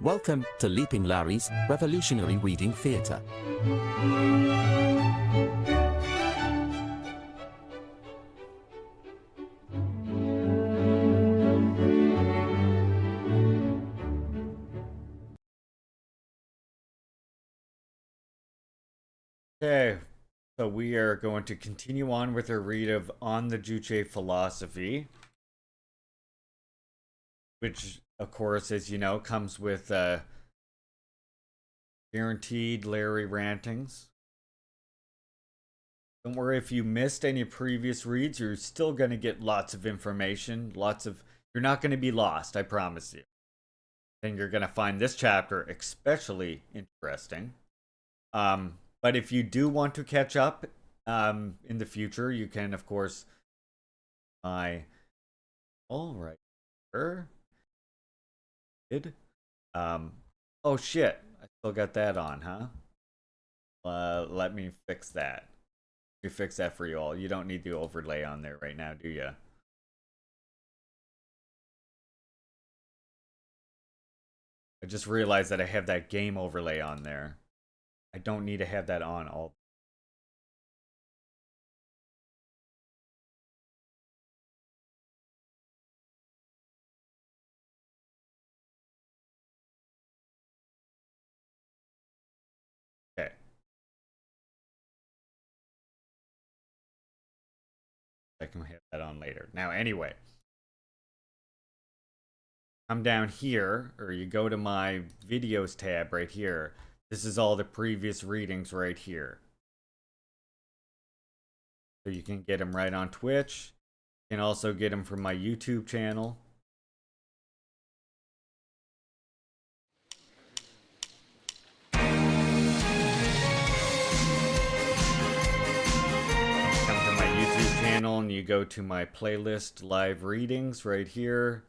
Welcome to Leaping Larry's Revolutionary Reading Theatre. Okay, so we are going to continue on with our read of On the Juche Philosophy, which, of course, as you know, comes with guaranteed Larry rantings. Don't worry if you missed any previous reads, you're still going to get lots of information, you're not going to be lost, I promise you. And you're going to find this chapter especially interesting. But if you do want to catch up in the future, you can, of course, all right, sure. Oh shit, I still got that on, huh? Let me fix that. Let me fix that for you all. You don't need the overlay on there right now, do you? I just realized that I have that game overlay on there. I don't need to have that on all. Okay. I can have that on later. Now, anyway. Come down here, or you go to my videos tab right here. This is all the previous readings right here. So you can get them right on Twitch. You can also get them from my YouTube channel. Come to my YouTube channel and you go to my playlist live readings right here.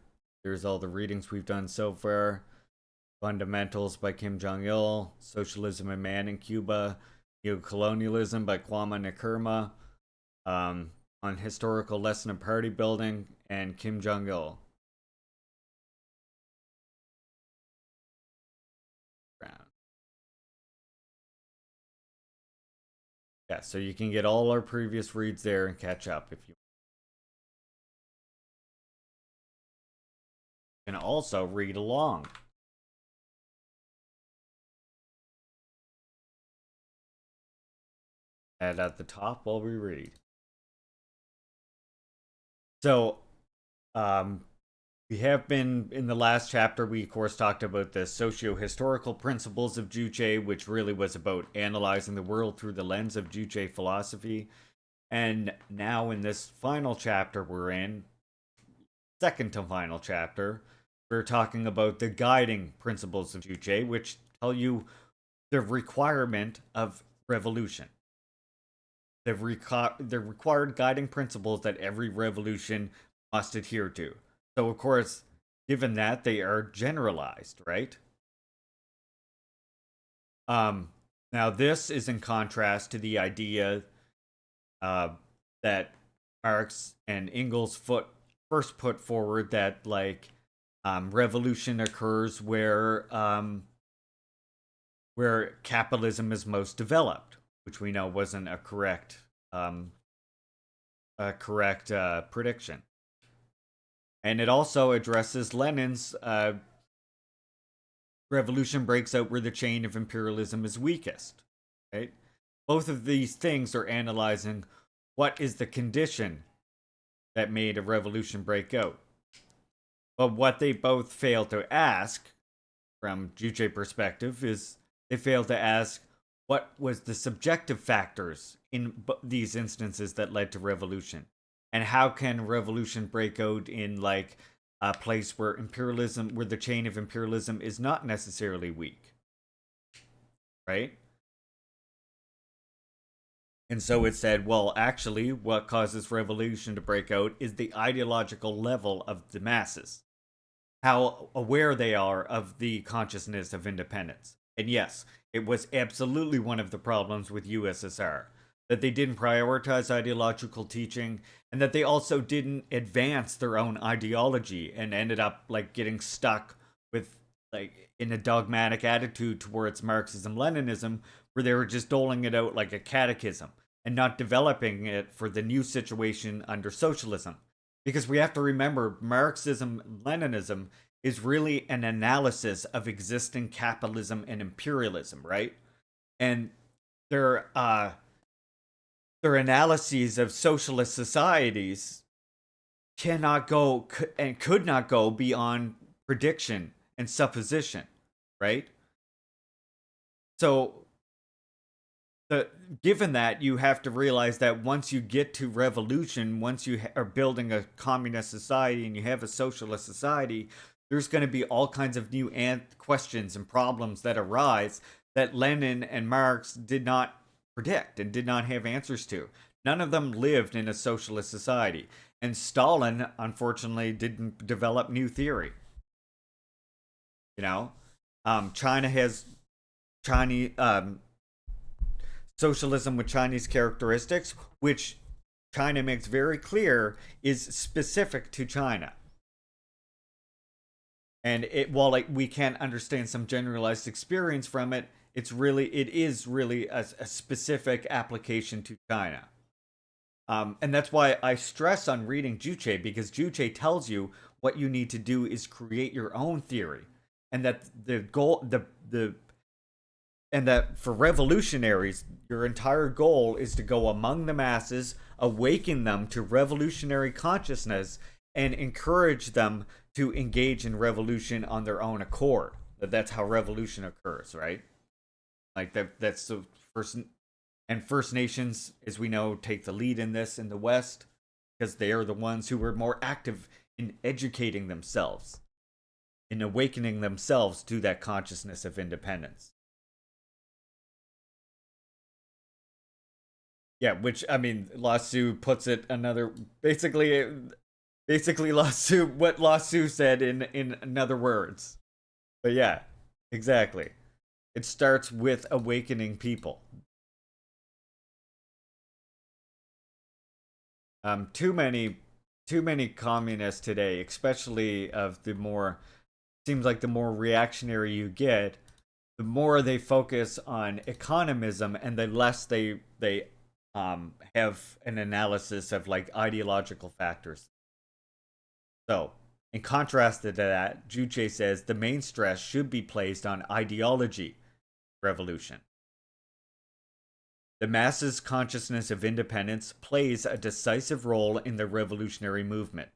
Here's all the readings we've done so far. Fundamentals by Kim Jong-il, Socialism and Man in Cuba, Neo-Colonialism by Kwame Nkrumah, on Historical Lesson of Party Building, and Kim Jong-il. Yeah, so you can get all our previous reads there and catch up if you can also read along. And at the top while we read. So, we have been, in the last chapter, we of course talked about the socio-historical principles of Juche, which really was about analyzing the world through the lens of Juche philosophy. And now in this final chapter we're in, second to final chapter, we're talking about the guiding principles of Juche, which tell you the requirement of revolution. The required guiding principles that every revolution must adhere to. So, of course, given that, they are generalized, right? Now this is in contrast to the idea that Marx and Engels first put forward, that revolution occurs where capitalism is most developed, which we know wasn't a correct prediction. And it also addresses Lenin's revolution breaks out where the chain of imperialism is weakest. Right? Both of these things are analyzing what is the condition that made a revolution break out. But what they both fail to ask, from Juche perspective, is they fail to ask what was the subjective factors in these instances that led to revolution. And how can revolution break out in a place where the chain of imperialism is not necessarily weak, right? And so it said, well, actually, what causes revolution to break out is the ideological level of the masses, how aware they are of the consciousness of independence. And yes, it was absolutely one of the problems with USSR, that they didn't prioritize ideological teaching, and that they also didn't advance their own ideology and ended up getting stuck with like in a dogmatic attitude towards Marxism Leninism, where they were just doling it out like a catechism and not developing it for the new situation under socialism. Because we have to remember, Marxism Leninism is really an analysis of existing capitalism and imperialism, right? And their their analyses of socialist societies cannot go and could not go beyond prediction and supposition, right? So, given that, you have to realize that once you get to revolution, once you are building a communist society and you have a socialist society, there's going to be all kinds of new questions and problems that arise that Lenin and Marx did not predict and did not have answers to. None of them lived in a socialist society. And Stalin, unfortunately, didn't develop new theory. You know, China has Chinese socialism with Chinese characteristics, which China makes very clear is specific to China. And while like we can't understand some generalized experience from it, it is really a specific application to China. And that's why I stress on reading Juche, because Juche tells you what you need to do is create your own theory, and that the goal, the and that for revolutionaries, your entire goal is to go among the masses, awaken them to revolutionary consciousness, and encourage them to engage in revolution on their own accord. That's how revolution occurs, right? Like that's the first. And First Nations, as we know, take the lead in this in the West, because they are the ones who were more active in educating themselves, in awakening themselves to that consciousness of independence. Yeah, which I mean, Lassu puts it another basically Lassu what Lassu said in other words. But yeah, exactly. It starts with awakening people. Too many communists today, especially of the more seems like the more reactionary you get, the more they focus on economism and the less they have an analysis of like ideological factors. So, in contrast to that, Juche says the main stress should be placed on ideology revolution. The masses' consciousness of independence plays a decisive role in the revolutionary movement.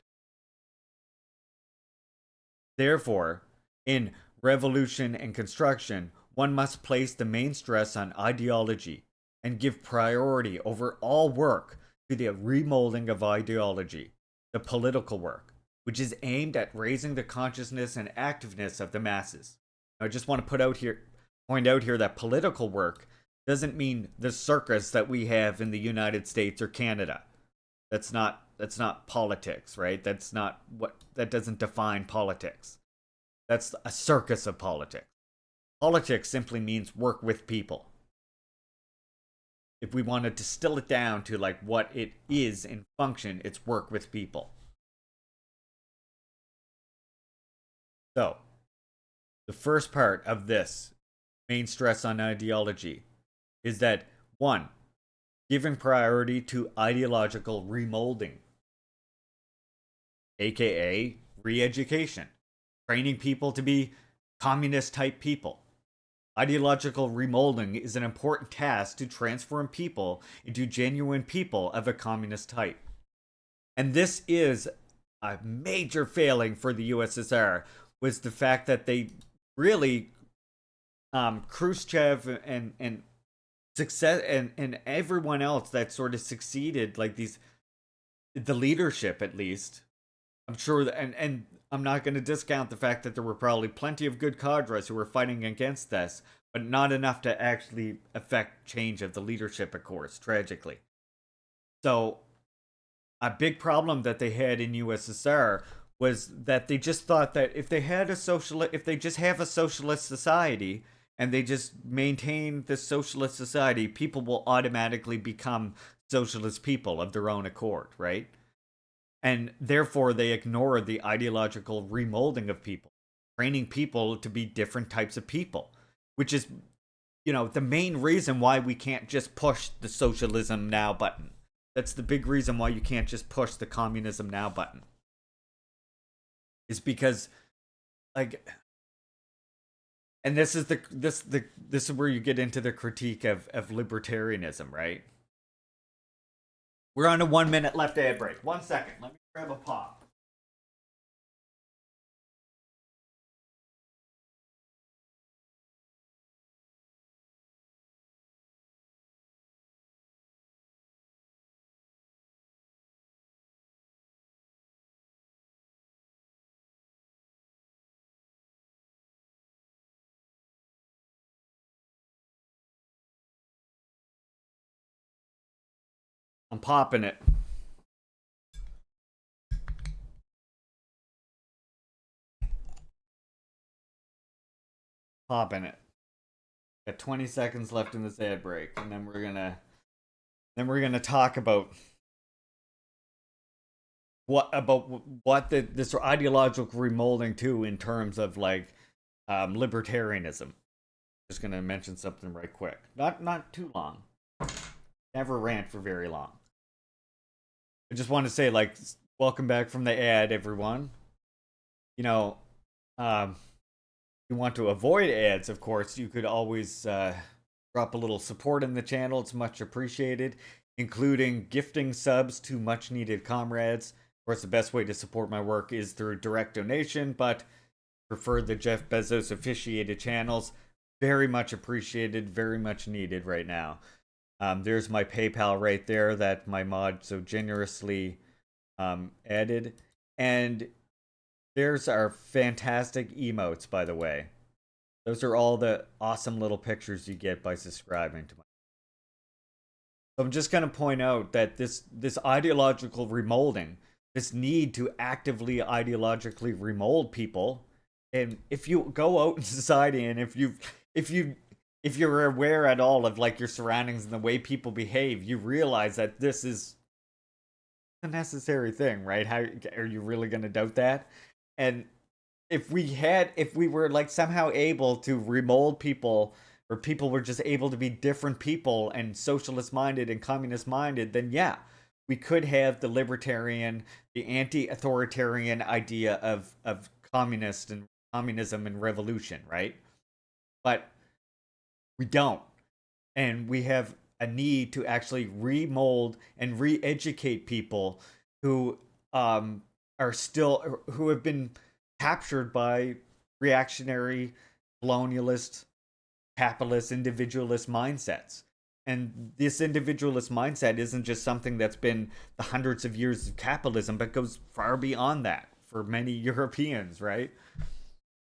Therefore, in revolution and construction, one must place the main stress on ideology and give priority over all work to the remolding of ideology, the political work, which is aimed at raising the consciousness and activeness of the masses. I just want to point out here that political work doesn't mean the circus that we have in the United States or Canada. That's not politics, right? That doesn't define politics. That's a circus of politics. Politics simply means work with people. If we want to distill it down to like what it is in function, it's work with people. So, the first part of this main stress on ideology is that one, giving priority to ideological remolding, aka re-education, training people to be communist type people. Ideological remolding is an important task to transform people into genuine people of a communist type. And this is a major failing for the USSR, was the fact that they really Khrushchev and success and everyone else that sort of succeeded, like the leadership at least. I'm sure that, and I'm not going to discount the fact that there were probably plenty of good cadres who were fighting against this, but not enough to actually affect change of the leadership, of course, tragically. So, a big problem that they had in USSR was that they just thought that if they just have a socialist society and they just maintain this socialist society, people will automatically become socialist people of their own accord, right? And therefore they ignore the ideological remolding of people, training people to be different types of people, which is, the main reason why we can't just push the socialism now button. That's the big reason why you can't just push the communism now button. Is because, like, and this is where you get into the critique of libertarianism, right? We're on a 1 minute left ad break. 1 second. Let me grab a pop. I'm popping it. Popping it. Got 20 seconds left in this ad break, and then we're gonna talk about this ideological remolding too, in terms of like libertarianism. Just gonna mention something right quick. Not too long. Never rant for very long. I just want to say, like, welcome back from the ad, everyone. You want to avoid ads, of course, you could always drop a little support in the channel. It's much appreciated, including gifting subs to much needed comrades. Of course, the best way to support my work is through direct donation, but prefer the Jeff Bezos officiated channels. Very much appreciated, very much needed right now. There's my PayPal right there that my mod so generously added. And there's our fantastic emotes, by the way. Those are all the awesome little pictures you get by subscribing to my. So I'm just going to point out that this ideological remolding, this need to actively ideologically remold people, and if you go out in society and if you're aware at all of like your surroundings and the way people behave, you realize that this is a necessary thing, right? How are you really going to doubt that? And if we were like somehow able to remold people, or people were just able to be different people and socialist minded and communist minded, then yeah, we could have the libertarian, the anti-authoritarian idea of communism and revolution, right? But we don't. And we have a need to actually remold and re-educate people who who have been captured by reactionary, colonialist, capitalist, individualist mindsets. And this individualist mindset isn't just something that's been the hundreds of years of capitalism, but goes far beyond that for many Europeans, right?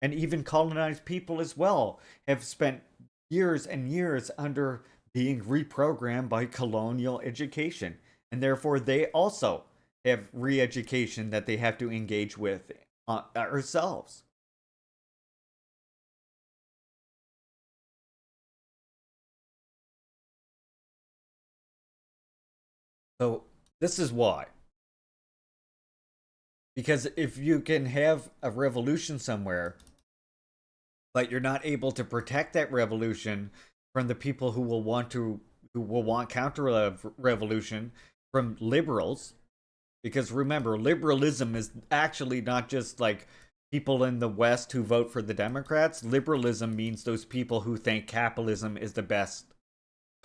And even colonized people as well have spent years and years under being reprogrammed by colonial education. And therefore, they also have re-education that they have to engage with ourselves. So this is why. Because if you can have a revolution somewhere, but you're not able to protect that revolution from the people who will want counter revolution from liberals, because remember, liberalism is actually not just like people in the West who vote for the Democrats. Liberalism means those people who think capitalism is the best,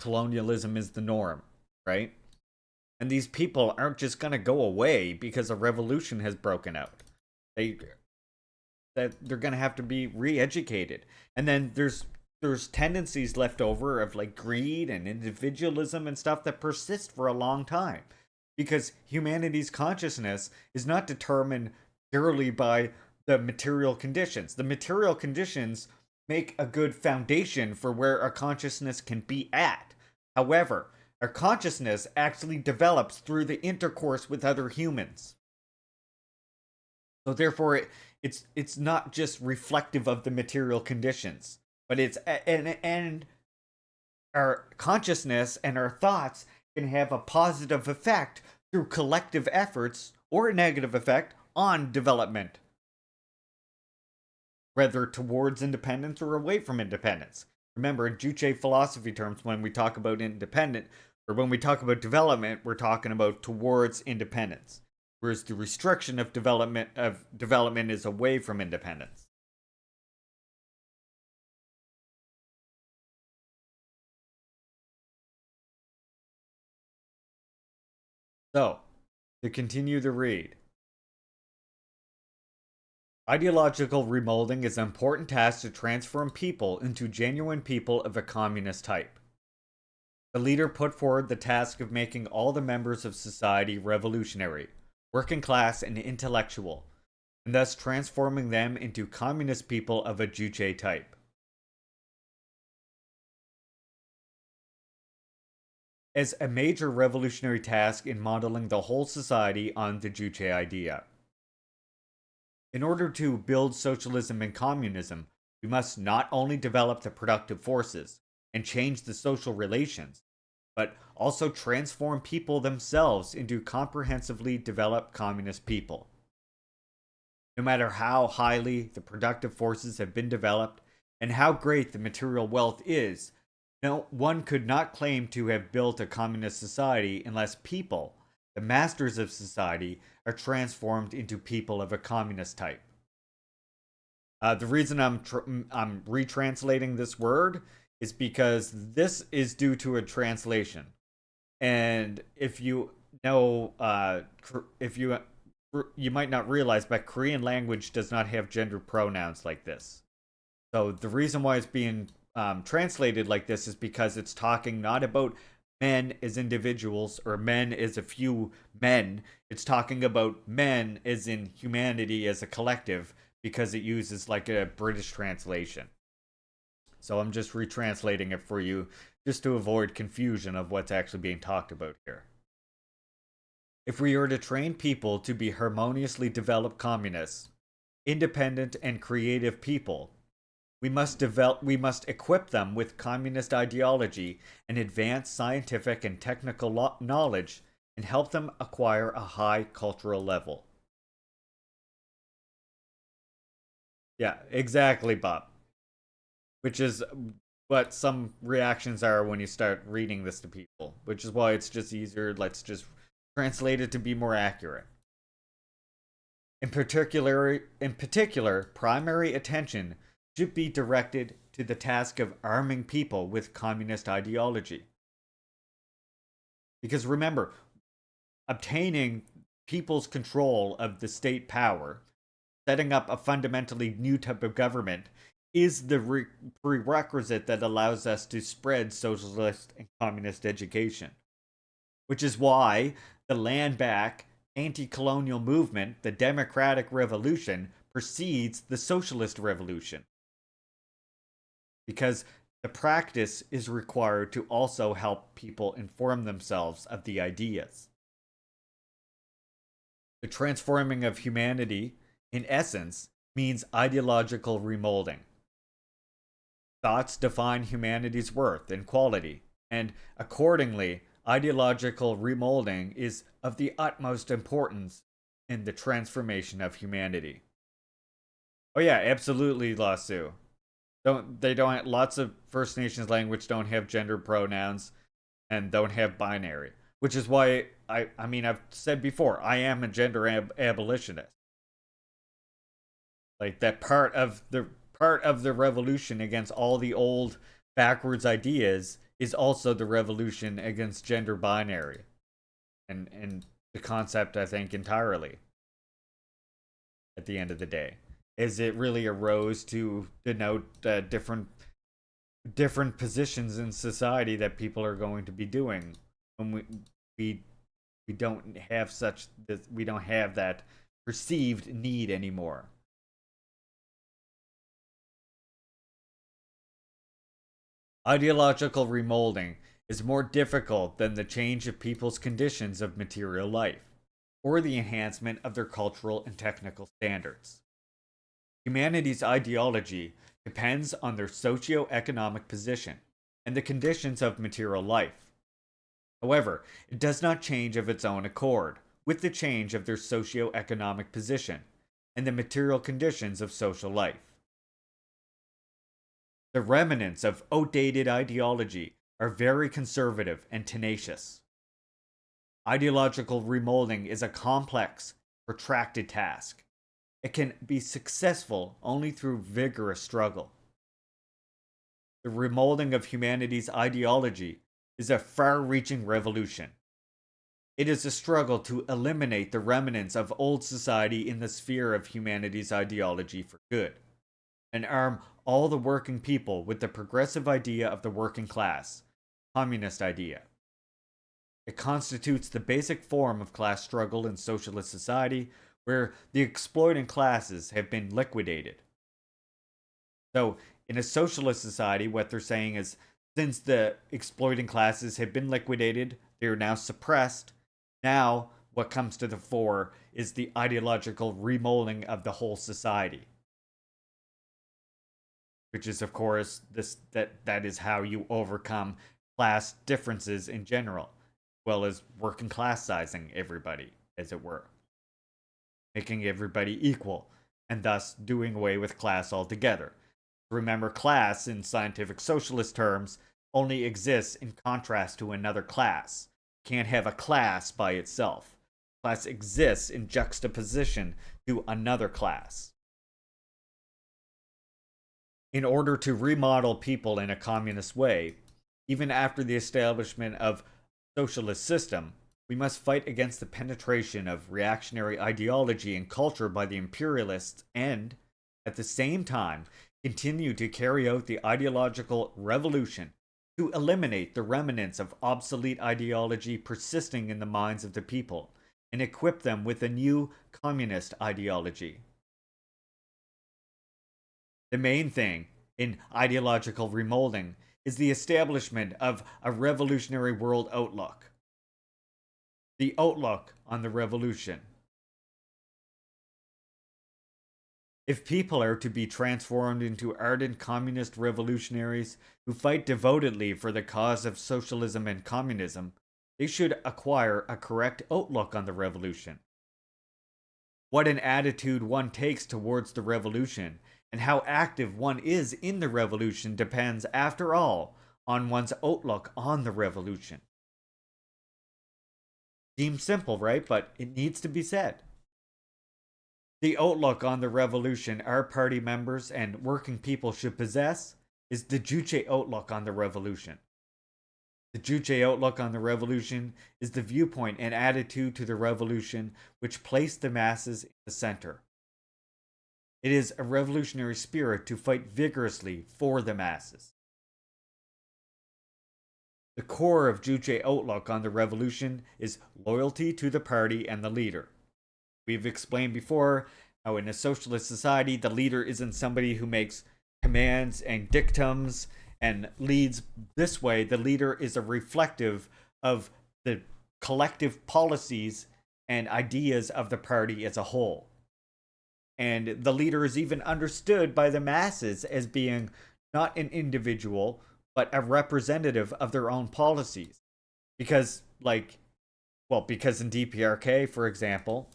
colonialism is the norm, right? And these people aren't just going to go away because a revolution has broken out. They're going to have to be re-educated. And then there's tendencies left over of like greed and individualism and stuff that persist for a long time, because humanity's consciousness is not determined purely by the material conditions. The material conditions make a good foundation for where our consciousness can be at. However, our consciousness actually develops through the intercourse with other humans. So therefore, it's not just reflective of the material conditions, but it's and our consciousness and our thoughts can have a positive effect through collective efforts, or a negative effect on development. whether towards independence or away from independence. Remember, in Juche philosophy terms, when we talk about independent or when we talk about development, we're talking about towards independence, whereas the restriction of development is away from independence. So, to continue the read, ideological remolding is an important task to transform people into genuine people of a communist type. The leader put forward the task of making all the members of society revolutionary, working class, and intellectual, and thus transforming them into communist people of a Juche type. As a major revolutionary task in modeling the whole society on the Juche idea. In order to build socialism and communism, we must not only develop the productive forces and change the social relations, but also transform people themselves into comprehensively developed communist people. No matter how highly the productive forces have been developed and how great the material wealth is, no one could not claim to have built a communist society unless people, the masters of society, are transformed into people of a communist type. The reason I'm retranslating this word is because this is due to a translation, and if you know, if you might not realize, but Korean language does not have gender pronouns like this. So the reason why it's being translated like this is because it's talking not about men as individuals or men as a few men. It's talking about men as in humanity as a collective because it uses like a British translation. So I'm just retranslating it for you just to avoid confusion of what's actually being talked about here. If we are to train people to be harmoniously developed communists, independent and creative people, we must equip them with communist ideology and advanced scientific and technical knowledge and help them acquire a high cultural level. Yeah, exactly, Bob. Which is what some reactions are when you start reading this to people, which is why it's just easier. Let's just translate it to be more accurate. In particular, primary attention should be directed to the task of arming people with communist ideology. Because remember, obtaining people's control of the state power, setting up a fundamentally new type of government, is the prerequisite that allows us to spread socialist and communist education. Which is why the land back anti colonial movement, the democratic revolution, precedes the socialist revolution. Because the practice is required to also help people inform themselves of the ideas. The transforming of humanity, in essence, means ideological remolding. Thoughts define humanity's worth and quality, and accordingly, ideological remolding is of the utmost importance in the transformation of humanity. Oh yeah, absolutely, Lasso. Don't lots of First Nations language don't have gender pronouns and don't have binary, which is why I mean I've said before I am a gender abolitionist. Like that part of the revolution against all the old backwards ideas is also the revolution against gender binary and the concept I think entirely at the end of the day is it really arose to denote different positions in society that people are going to be doing when we we don't have we don't have that perceived need anymore. Ideological remolding is more difficult than the change of people's conditions of material life, or the enhancement of their cultural and technical standards. Humanity's ideology depends on their socio-economic position and the conditions of material life. However, it does not change of its own accord with the change of their socio-economic position and the material conditions of social life. The remnants of outdated ideology are very conservative and tenacious. Ideological remolding is a complex, protracted task. It can be successful only through vigorous struggle. The remolding of humanity's ideology is a far reaching revolution. It is a struggle to eliminate the remnants of old society in the sphere of humanity's ideology for good, and arm all the working people with the progressive idea of the working class, communist idea. It constitutes the basic form of class struggle in socialist society, where the exploiting classes have been liquidated. So, in a socialist society, what they're saying is since the exploiting classes have been liquidated, they are now suppressed. Now, what comes to the fore is the ideological remolding of the whole society. Which is, of course, that is how you overcome class differences in general, as well as working class sizing everybody, as it were, making everybody equal, and thus doing away with class altogether. Remember, class, in scientific socialist terms, only exists in contrast to another class. Can't have a class by itself. Class exists in juxtaposition to another class. In order to remodel people in a communist way, even after the establishment of socialist system, we must fight against the penetration of reactionary ideology and culture by the imperialists and, at the same time, continue to carry out the ideological revolution to eliminate the remnants of obsolete ideology persisting in the minds of the people and equip them with a new communist ideology. The main thing in ideological remolding is the establishment of a revolutionary world outlook. The outlook on the revolution. If people are to be transformed into ardent communist revolutionaries who fight devotedly for the cause of socialism and communism, they should acquire a correct outlook on the revolution. What an attitude one takes towards the revolution and how active one is in the revolution depends, after all, on one's outlook on the revolution. Seems simple, right? But it needs to be said. The outlook on the revolution our party members and working people should possess is the Juche outlook on the revolution. The Juche outlook on the revolution is the viewpoint and attitude to the revolution which place the masses in the center. It is a revolutionary spirit to fight vigorously for the masses. The core of Juche outlook on the revolution is loyalty to the party and the leader. We've explained before how in a socialist society, the leader isn't somebody who makes commands and dictums and leads this way. The leader is a reflective of the collective policies and ideas of the party as a whole. And the leader is even understood by the masses as being not an individual, but a representative of their own policies. Because in DPRK, for example,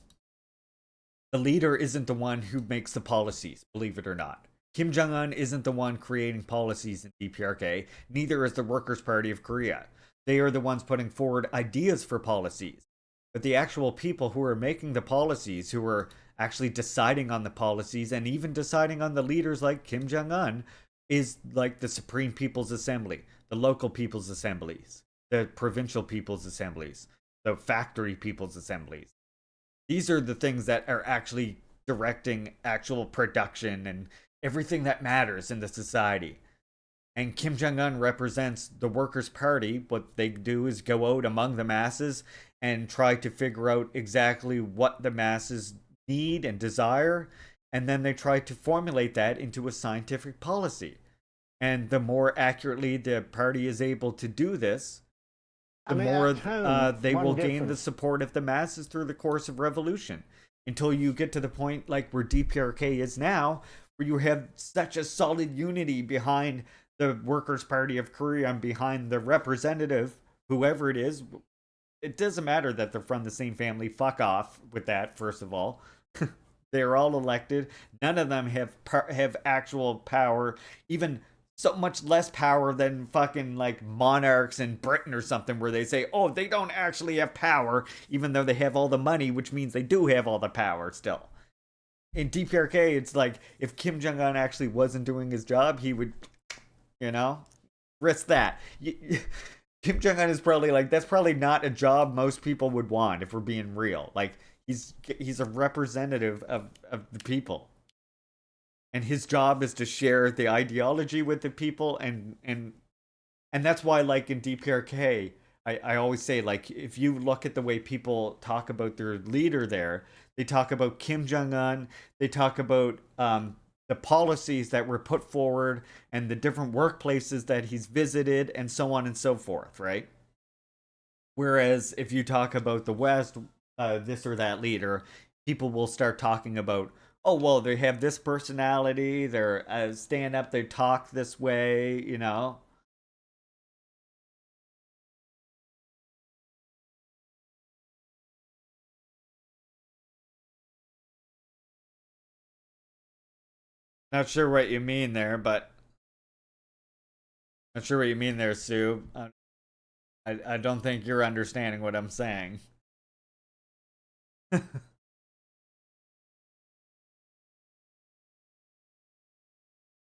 the leader isn't the one who makes the policies, believe it or not. Kim Jong-un isn't the one creating policies in DPRK, neither is the Workers' Party of Korea. They are the ones putting forward ideas for policies. But the actual people who are making the policies, who are actually deciding on the policies and even deciding on the leaders like Kim Jong-un, is like the Supreme People's Assembly, the local people's assemblies, the provincial people's assemblies, the factory people's assemblies. These are the things that are actually directing actual production and everything that matters in the society. And Kim Jong-un represents the Workers' Party. What they do is go out among the masses and try to figure out exactly what the masses need and desire, and then they try to formulate that into a scientific policy. And the more accurately the party is able to do this, the more they will gain the support of the masses through the course of revolution. Until you get to the point like where DPRK is now, where you have such a solid unity behind the Workers' Party of Korea and behind the representative, whoever it is. It doesn't matter that they're from the same family. Fuck off with that, first of all. They're all elected. None of them have actual power, even so much less power than fucking like monarchs in Britain or something, where they say, oh, they don't actually have power, even though they have all the money, which means they do have all the power still. In DPRK, it's like if Kim Jong Un actually wasn't doing his job, he would, you know, risk that. Kim Jong Un is probably like, that's probably not a job most people would want if we're being real. Like he's a representative of the people, and his job is to share the ideology with the people, and that's why, like in DPRK, I always say, like, if you look at the way people talk about their leader there, they talk about Kim Jong Un, they talk about the policies that were put forward and the different workplaces that he's visited and so on and so forth, right? Whereas if you talk about the West, this or that leader, people will start talking about, oh, well, they have this personality, they're stand up, they talk this way, you know. Not sure what you mean there, but not sure what you mean there, Sue. I don't think you're understanding what I'm saying.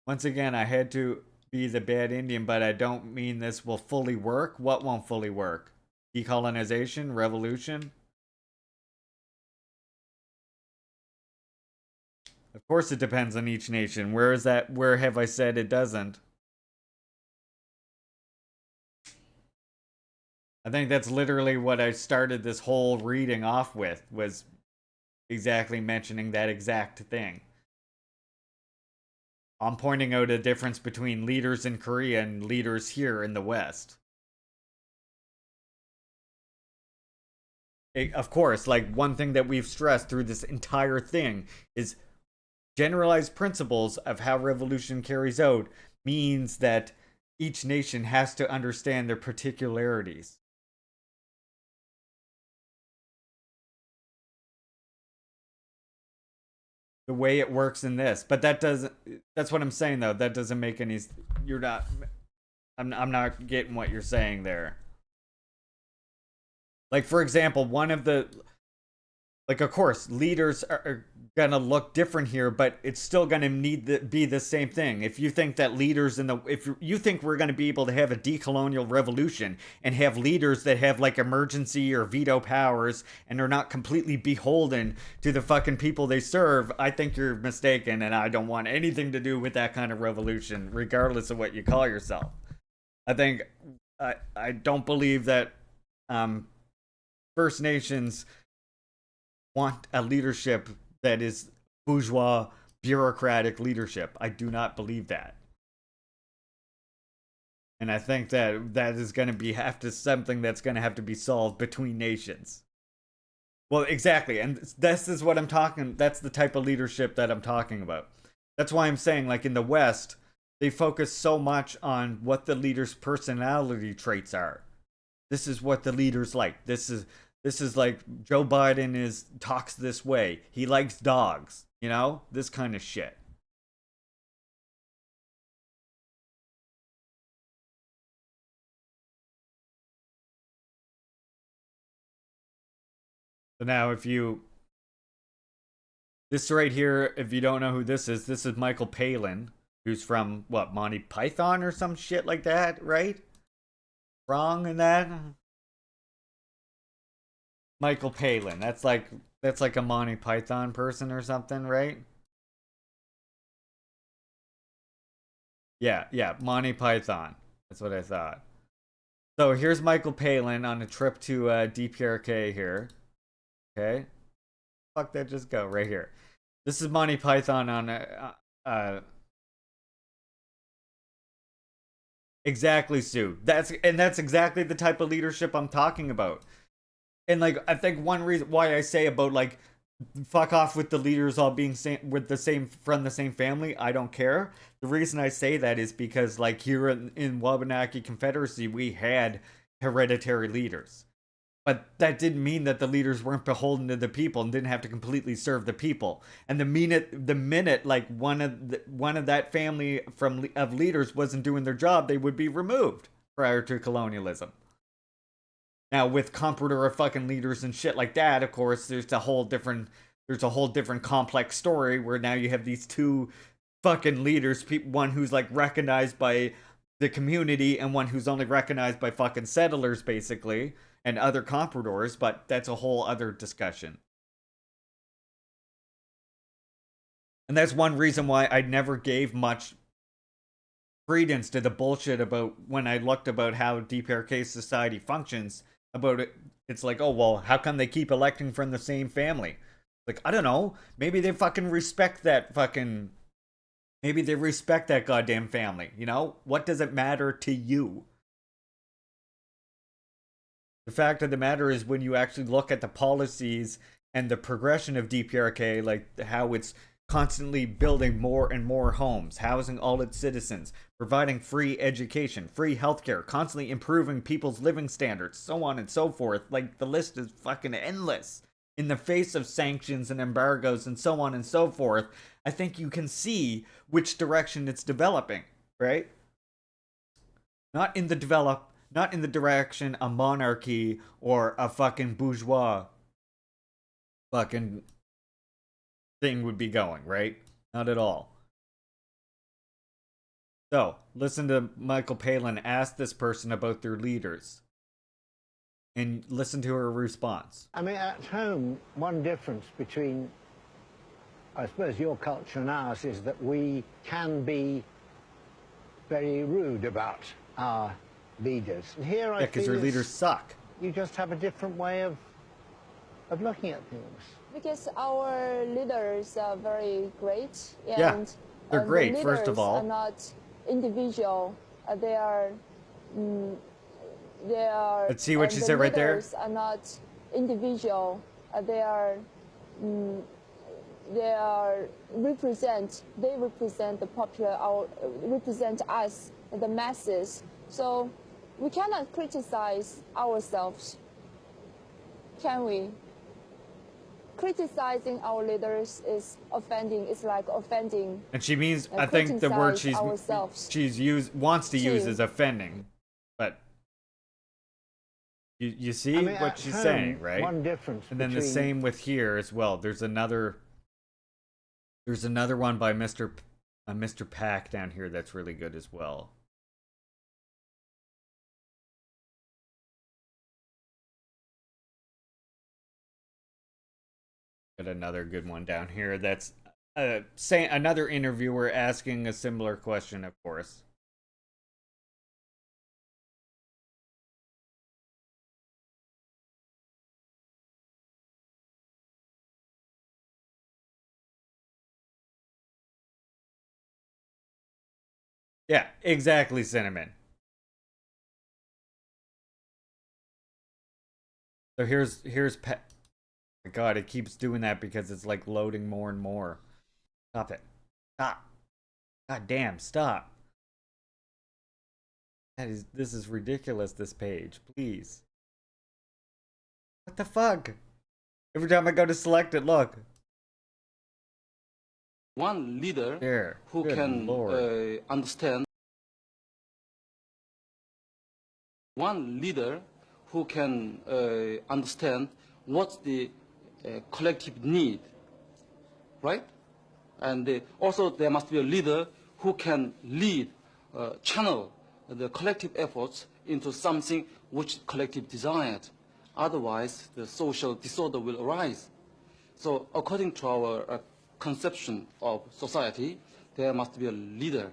Once again, I had to be the bad Indian, but I don't mean this will fully work. What won't fully work? Decolonization? Revolution? Of course it depends on each nation. Where is that? Where have I said it doesn't? I think that's literally what I started this whole reading off with, was exactly mentioning that exact thing. I'm pointing out a difference between leaders in Korea and leaders here in the West. Of course, like one thing that we've stressed through this entire thing is generalized principles of how revolution carries out means that each nation has to understand their particularities. The way it works in this, but that doesn't. That's what I'm saying though. That doesn't make any. You're not. I'm not getting what you're saying there. Like for example, one of the, like of course leaders are gonna look different here, but it's still gonna need to be the same thing. If you think that leaders in the, if you think we're gonna be able to have a decolonial revolution and have leaders that have like emergency or veto powers and are not completely beholden to the fucking people they serve, I think you're mistaken, and I don't want anything to do with that kind of revolution, regardless of what you call yourself. I think I don't believe that um First Nations want a leadership that is bourgeois, bureaucratic leadership. I do not believe that. And I think that that is going to be have to something that's going to have to be solved between nations. Well, exactly. And this is what I'm talking, that's the type of leadership that I'm talking about. That's why I'm saying, like in the West, they focus so much on what the leader's personality traits are. This is what the leaders like. This is like Joe Biden is talks this way. He likes dogs, you know? This kind of shit. So now if you, this right here, if you don't know who this is Michael Palin, who's from what, Monty Python or some shit like that, right? Wrong in that? Michael Palin. That's like a Monty Python person or something, right? Yeah, yeah, Monty Python. That's what I thought. So here's Michael Palin on a trip to DPRK here. Okay, fuck that, just go right here. This is Monty Python on exactly, Sue. That's exactly the type of leadership I'm talking about. And like I think one reason why I say about like fuck off with the leaders all being with the same from the same family, I don't care. The reason I say that is because like here in Wabanaki Confederacy we had hereditary leaders. But that didn't mean that the leaders weren't beholden to the people and didn't have to completely serve the people. And the minute like one of that family of leaders wasn't doing their job, they would be removed prior to colonialism. Now with comprador of fucking leaders and shit like that, of course, there's a whole different complex story where now you have these two fucking leaders, one who's like recognized by the community and one who's only recognized by fucking settlers, basically, and other compradors, but that's a whole other discussion. And that's one reason why I never gave much credence to the bullshit about when I looked about how DPRK society functions. About it, it's like, oh well, how come they keep electing from the same family? Like, I don't know. Maybe they fucking respect that fucking. Maybe they respect that goddamn family. You know, what does it matter to you? The fact of the matter is, when you actually look at the policies and the progression of DPRK, like how it's constantly building more and more homes, housing all its citizens, providing free education, free healthcare, constantly improving people's living standards, so on and so forth. Like, the list is fucking endless. In the face of sanctions and embargoes and so on and so forth, I think you can see which direction it's developing, right? Not in the direction a monarchy or a fucking bourgeois fucking thing would be going, right? Not at all. So, listen to Michael Palin ask this person about their leaders. And listen to her response. I mean, at home, one difference between, I suppose, your culture and ours is that we can be very rude about our leaders. And here I feel because your leaders suck. You just have a different way of looking at things. Because our leaders are very great. And, yeah, they're great, the first of all. Are not individual. They are. Let's see what she said right there. Leaders are not individual. They are. They represent the popular. Represent us, the masses. So we cannot criticize ourselves, can we? Criticizing our leaders is offending. It's like offending. And she means, I think the word ourselves. wants to use is offending, but you see what she's saying, right? One difference. And then the same with here as well. There's another one by Mr. Pack down here that's really good as well. Got another good one down here that's saying another interviewer asking a similar question, of course. Yeah, exactly, Cinnamon. So here's my God, it keeps doing that because it's like loading more and more. Stop it. Stop. God damn, stop. This is ridiculous, this page. Please. What the fuck? Every time I go to select it, look. One leader there. who Good can understand. One leader who can understand what's the collective need, right? And also there must be a leader who can lead, channel the collective efforts into something which collective desired. Otherwise, the social disorder will arise. So according to our conception of society, there must be a leader.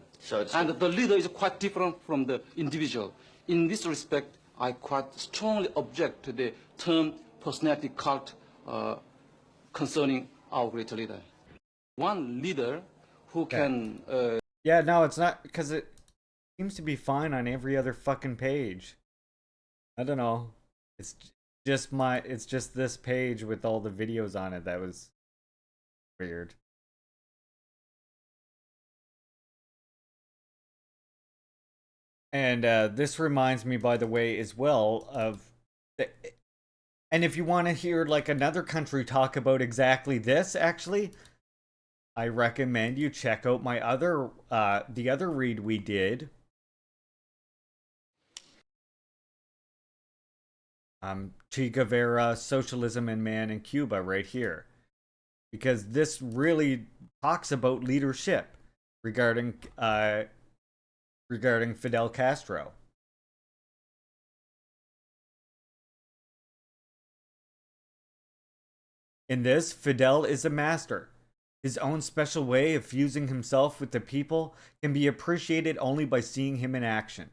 And the leader is quite different from the individual. In this respect, I quite strongly object to the term personality cult concerning our great leader. One leader who can... yeah, no, it's not, because it seems to be fine on every other fucking page. I don't know. It's just this page with all the videos on it that was weird. And this reminds me, by the way, as well, of And if you want to hear like another country talk about exactly this, actually, I recommend you check out my other the other read we did. Che Guevara, Socialism and Man in Cuba, right here. Because this really talks about leadership regarding regarding Fidel Castro. In this, Fidel is a master. His own special way of fusing himself with the people can be appreciated only by seeing him in action.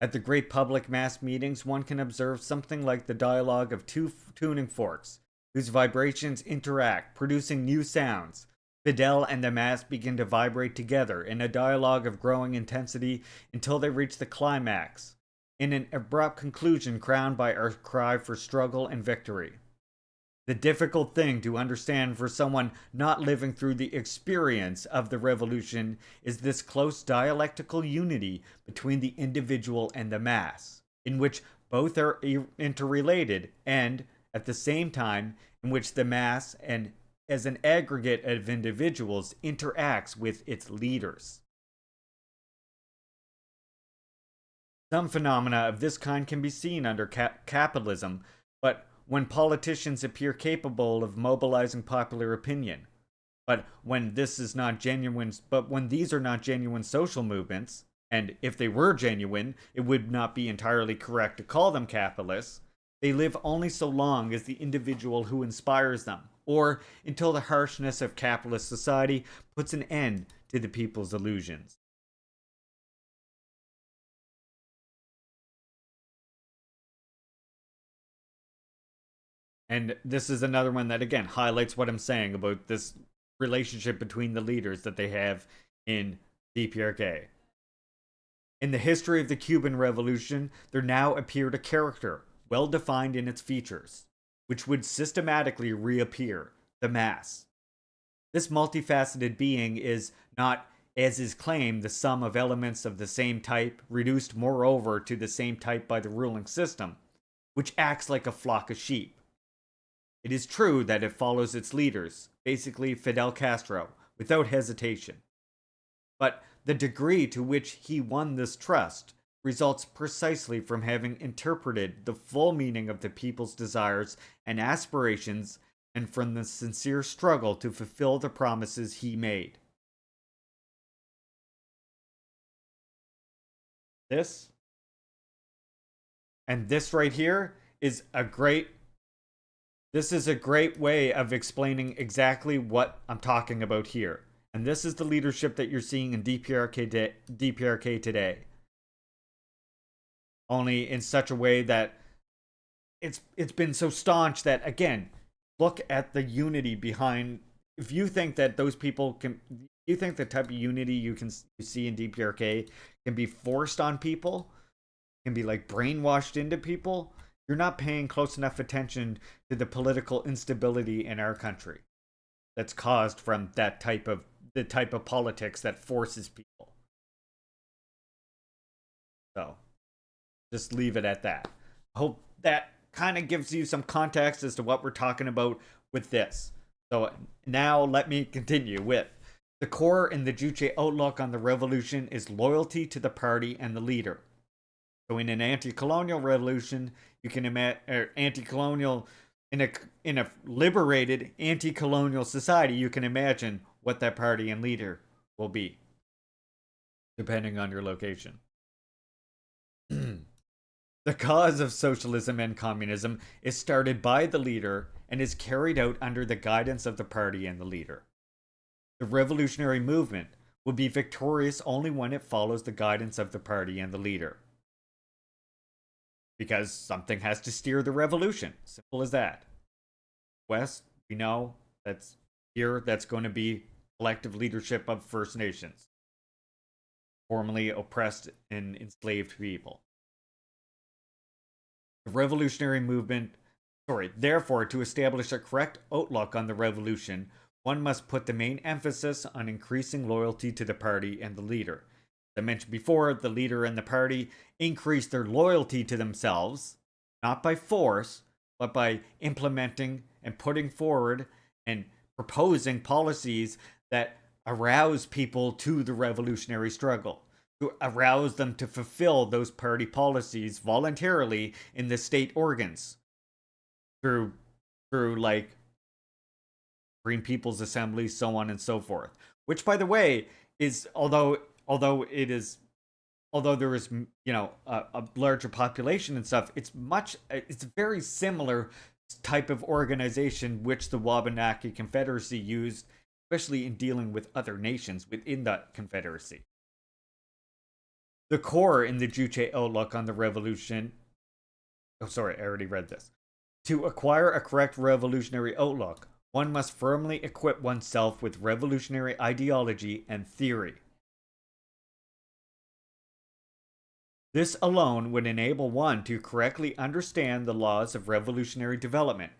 At the great public mass meetings, one can observe something like the dialogue of two tuning forks, whose vibrations interact, producing new sounds. Fidel and the mass begin to vibrate together in a dialogue of growing intensity until they reach the climax, in an abrupt conclusion crowned by our cry for struggle and victory. The difficult thing to understand for someone not living through the experience of the revolution is this close dialectical unity between the individual and the mass, in which both are interrelated and, at the same time, in which the mass, and as an aggregate of individuals, interacts with its leaders. Some phenomena of this kind can be seen under capitalism, but when politicians appear capable of mobilizing popular opinion. But when these are not genuine social movements, and if they were genuine, it would not be entirely correct to call them capitalists, they live only so long as the individual who inspires them, or until the harshness of capitalist society puts an end to the people's illusions. And this is another one that, again, highlights what I'm saying about this relationship between the leaders that they have in DPRK. In the history of the Cuban Revolution, there now appeared a character, well defined in its features, which would systematically reappear: the mass. This multifaceted being is not, as is claimed, the sum of elements of the same type, reduced moreover to the same type by the ruling system, which acts like a flock of sheep. It is true that it follows its leaders, basically Fidel Castro, without hesitation. But the degree to which he won this trust results precisely from having interpreted the full meaning of the people's desires and aspirations, and from the sincere struggle to fulfill the promises he made. This right here is a great way of explaining exactly what I'm talking about here. And this is the leadership that you're seeing in DPRK today. Only in such a way that it's been so staunch that, again, look at the unity behind. If you think that those people can, you think the type of unity you see in DPRK can be forced on people, can be like brainwashed into people, you're not paying close enough attention to the political instability in our country that's caused from the type of politics that forces people. So just leave it at that. I hope that kind of gives you some context as to what we're talking about with this. So now let me continue with the core in the Juche outlook on the revolution is loyalty to the party and the leader. So in an anti-colonial revolution, you can imagine anti-colonial in a liberated anti-colonial society, you can imagine what that party and leader will be, depending on your location. The cause of socialism and communism is started by the leader and is carried out under the guidance of the party and the leader. The revolutionary movement will be victorious only when it follows the guidance of the party and the leader. Because something has to steer the revolution. Simple as that. West, we know that's going to be collective leadership of First Nations, formerly oppressed and enslaved people. The revolutionary movement, therefore, to establish a correct outlook on the revolution, one must put the main emphasis on increasing loyalty to the party and the leader. As I mentioned before, the leader and the party increase their loyalty to themselves, not by force, but by implementing and putting forward and proposing policies that arouse people to the revolutionary struggle, to arouse them to fulfill those party policies voluntarily in the state organs through like Green People's Assembly, so on and so forth. Which, by the way, is although there is, you know, a larger population and stuff, it's very similar type of organization which the Wabanaki Confederacy used, especially in dealing with other nations within that confederacy. The core in the Juche outlook on the revolution. Oh, sorry, I already read this. To acquire a correct revolutionary outlook, one must firmly equip oneself with revolutionary ideology and theory. This alone would enable one to correctly understand the laws of revolutionary development,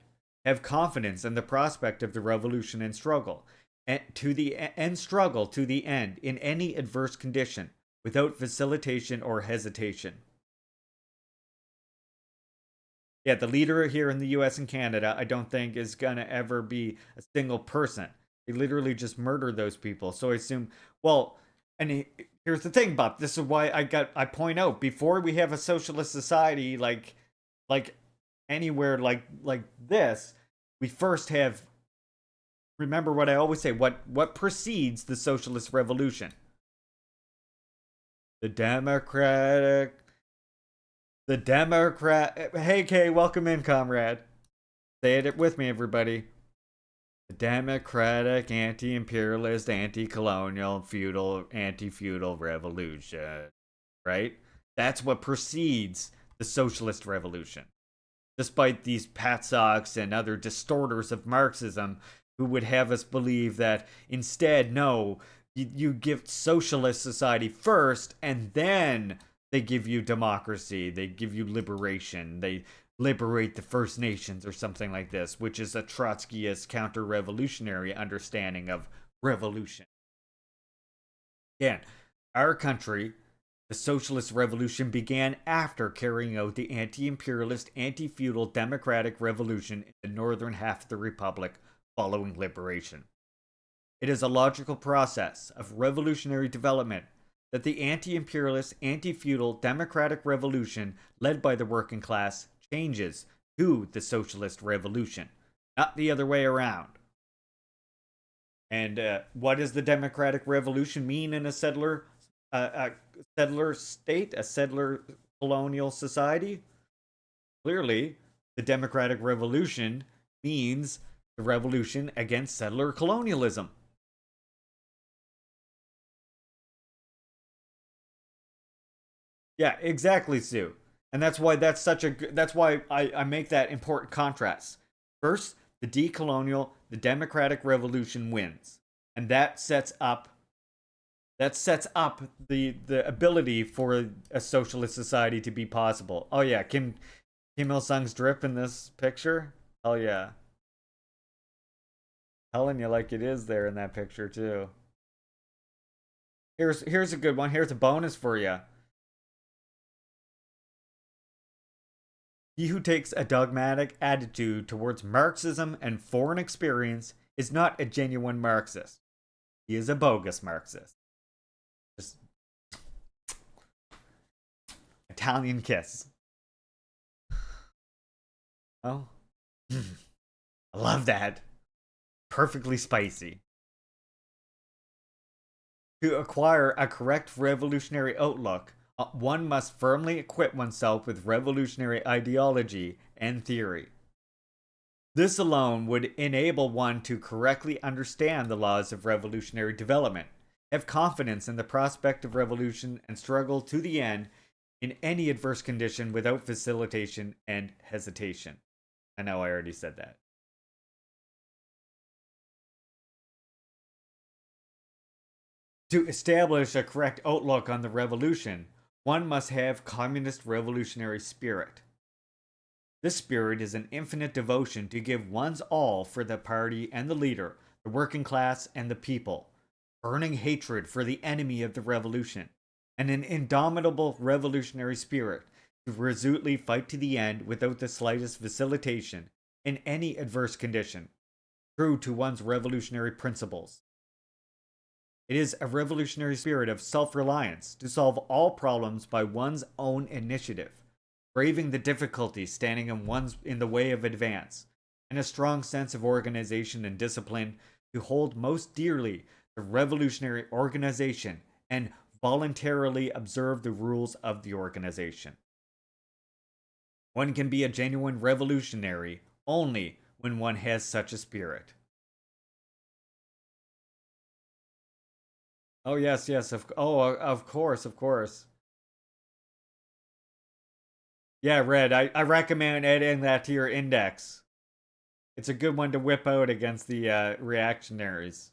have confidence in the prospect of the revolution and struggle, and struggle to the end in any adverse condition, without facilitation or hesitation. Yeah, the leader here in the US and Canada, I don't think is gonna ever be a single person. They literally just murder those people. So I assume, well, and here's the thing, Bob. This is why I point out, before we have a socialist society like anywhere like this, we first have, remember what I always say, what precedes the socialist revolution? The Democrat. Hey, Kay, welcome in, comrade. Say it with me, everybody. The democratic, anti-imperialist, anti-colonial, feudal, anti-feudal revolution. Right? That's what precedes the socialist revolution. Despite these patsocks and other distorters of Marxism who would have us believe that instead, no, you give socialist society first, and then they give you democracy, they give you liberation, they liberate the First Nations or something like this, which is a Trotskyist counter-revolutionary understanding of revolution. Again, our country, the socialist revolution, began after carrying out the anti-imperialist, anti-feudal democratic revolution in the northern half of the republic following liberation. It is a logical process of revolutionary development that the anti-imperialist, anti-feudal democratic revolution led by the working class changes to the socialist revolution, not the other way around. And what does the democratic revolution mean in a settler state, a settler colonial society? Clearly, the democratic revolution means the revolution against settler colonialism. Yeah, exactly, Sue. And that's why that's why I make that important contrast. First, the decolonial, the democratic revolution wins. And that sets up the ability for a socialist society to be possible. Oh yeah, Kim Il-sung's drip in this picture? Oh yeah. Telling you like it is there in that picture too. Here's a good one. Here's a bonus for you. He who takes a dogmatic attitude towards Marxism and foreign experience is not a genuine Marxist. He is a bogus Marxist. Just Italian kiss. Oh, I love that. Perfectly spicy. To acquire a correct revolutionary outlook, one must firmly equip oneself with revolutionary ideology and theory. This alone would enable one to correctly understand the laws of revolutionary development, have confidence in the prospect of revolution, and struggle to the end in any adverse condition without facilitation and hesitation. I know I already said that. To establish a correct outlook on the revolution, one must have communist revolutionary spirit. This spirit is an infinite devotion to give one's all for the party and the leader, the working class and the people, burning hatred for the enemy of the revolution, and an indomitable revolutionary spirit to resolutely fight to the end without the slightest vacillation in any adverse condition, true to one's revolutionary principles. It is a revolutionary spirit of self-reliance to solve all problems by one's own initiative, braving the difficulties standing in the way of advance, and a strong sense of organization and discipline to hold most dearly the revolutionary organization and voluntarily observe the rules of the organization. One can be a genuine revolutionary only when one has such a spirit. Oh yes, yes. Of course, of course. Yeah, Red. I recommend adding that to your index. It's a good one to whip out against the reactionaries.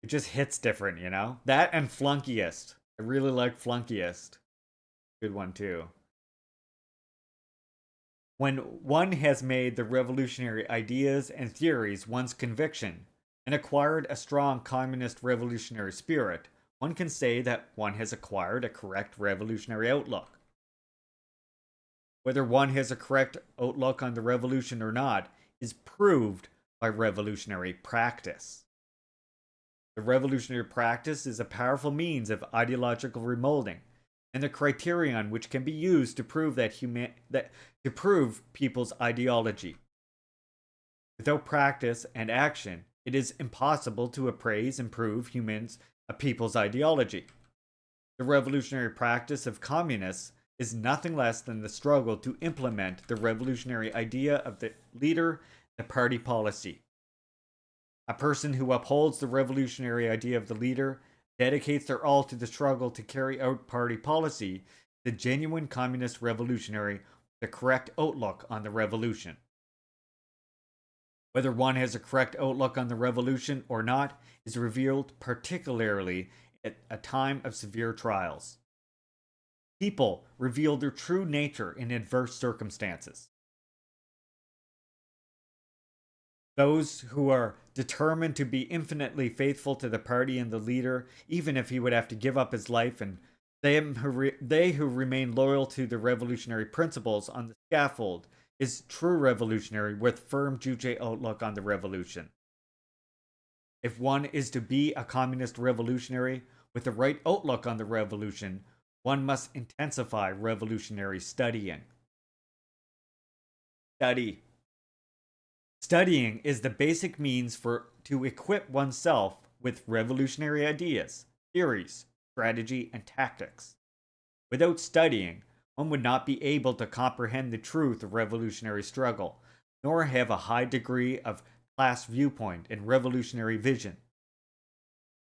It just hits different, you know? That and Flunkiest. I really like Flunkiest. Good one too. When one has made the revolutionary ideas and theories one's conviction and acquired a strong communist revolutionary spirit, one can say that one has acquired a correct revolutionary outlook. Whether one has a correct outlook on the revolution or not is proved by revolutionary practice. The revolutionary practice is a powerful means of ideological remolding, and the criterion which can be used to prove to prove people's ideology. Without practice and action, it is impossible to appraise and prove a people's ideology. The revolutionary practice of communists is nothing less than the struggle to implement the revolutionary idea of the leader, the party policy. A person who upholds the revolutionary idea of the leader dedicates their all to the struggle to carry out party policy, the genuine communist revolutionary, the correct outlook on the revolution. Whether one has a correct outlook on the revolution or not is revealed particularly at a time of severe trials. People reveal their true nature in adverse circumstances. Those who are determined to be infinitely faithful to the party and the leader, even if he would have to give up his life, and they who remain loyal to the revolutionary principles on the scaffold, is true revolutionary with firm Juche outlook on the revolution. If one is to be a communist revolutionary with the right outlook on the revolution, one must intensify revolutionary studying. Studying is the basic means to equip oneself with revolutionary ideas, theories, strategy, and tactics. Without studying, one would not be able to comprehend the truth of revolutionary struggle, nor have a high degree of class viewpoint and revolutionary vision.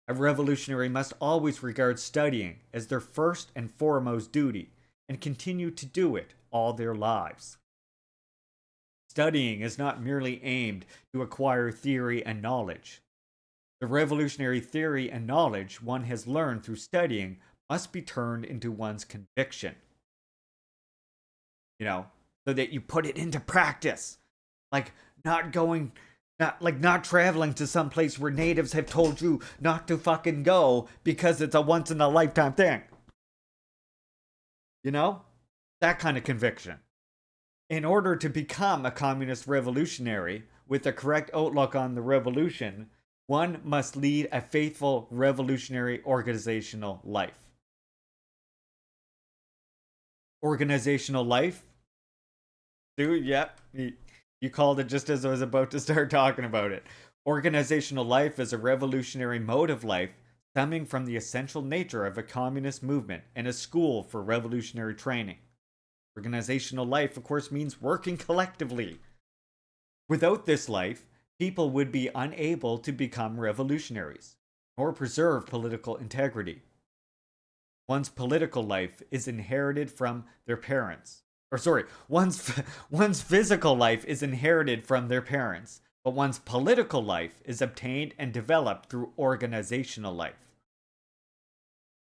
A revolutionary must always regard studying as their first and foremost duty, and continue to do it all their lives. Studying is not merely aimed to acquire theory and knowledge. The revolutionary theory and knowledge one has learned through studying must be turned into one's conviction. So that you put it into practice. Like not traveling to some place where natives have told you not to fucking go because it's a once in a lifetime thing. That kind of conviction. In order to become a communist revolutionary with the correct outlook on the revolution, one must lead a faithful revolutionary organizational life. Organizational life? Dude, yep. You called it just as I was about to start talking about it. Organizational life is a revolutionary mode of life stemming from the essential nature of a communist movement and a school for revolutionary training. Organizational life, of course, means working collectively. Without this life, people would be unable to become revolutionaries, nor preserve political integrity. One's political life is inherited from their parents. One's physical life is inherited from their parents, but one's political life is obtained and developed through organizational life.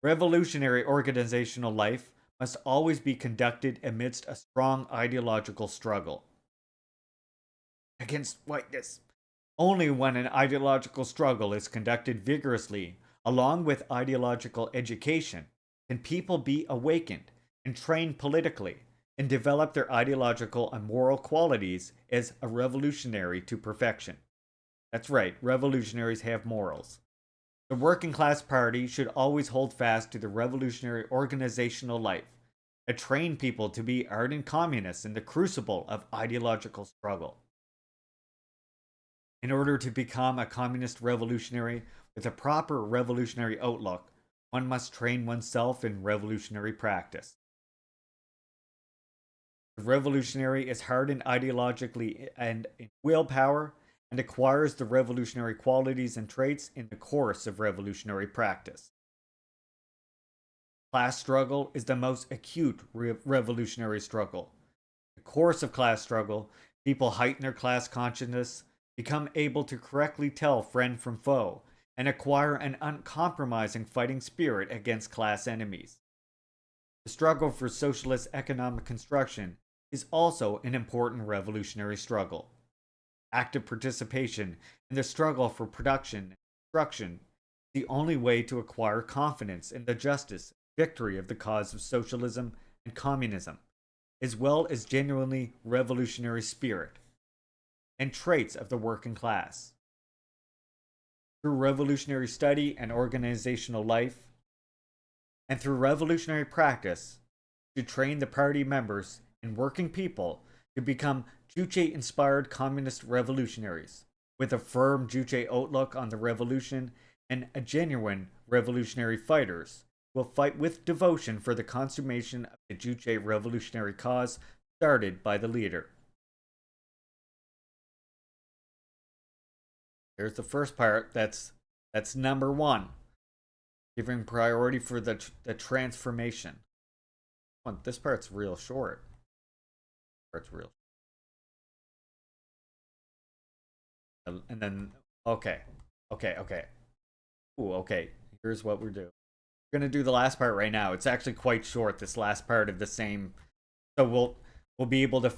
Revolutionary organizational life must always be conducted amidst a strong ideological struggle against whiteness. Only when an ideological struggle is conducted vigorously, along with ideological education, can people be awakened and trained politically and developed their ideological and moral qualities as a revolutionary to perfection. That's right, revolutionaries have morals. The working class party should always hold fast to the revolutionary organizational life and train people to be ardent communists in the crucible of ideological struggle. In order to become a communist revolutionary with a proper revolutionary outlook, one must train oneself in revolutionary practice. The revolutionary is hardened ideologically and in willpower and acquires the revolutionary qualities and traits in the course of revolutionary practice. Class struggle is the most acute revolutionary struggle. In the course of class struggle, people heighten their class consciousness, become able to correctly tell friend from foe, and acquire an uncompromising fighting spirit against class enemies. The struggle for socialist economic construction is also an important revolutionary struggle. Active participation in the struggle for production and construction is the only way to acquire confidence in the justice and victory of the cause of socialism and communism, as well as genuinely revolutionary spirit and traits of the working class. Through revolutionary study and organizational life, and through revolutionary practice, to train the party members and working people to become Juche-inspired communist revolutionaries, with a firm Juche outlook on the revolution and a genuine revolutionary fighters will fight with devotion for the consummation of the Juche revolutionary cause started by the leader. There's the first part. That's number one. Giving priority for the transformation. Oh, this part's real short. Part's real. And then okay. Ooh, okay. Here's what we're doing. We're gonna do the last part right now. It's actually quite short. This last part of the same. So we'll be able to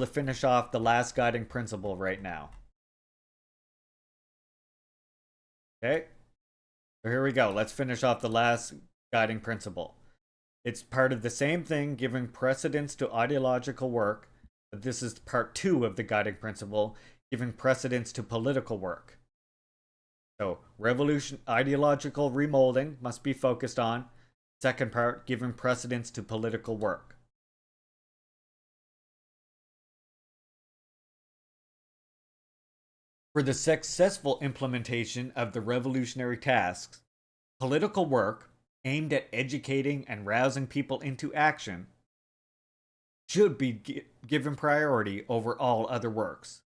finish off the last guiding principle right now. Okay, so here we go. Let's finish off the last guiding principle. It's part of the same thing, giving precedence to ideological work. But this is part 2 of the guiding principle, giving precedence to political work. So, ideological remolding must be focused on. Second part, giving precedence to political work. For the successful implementation of the revolutionary tasks, political work aimed at educating and rousing people into action should be given priority over all other works.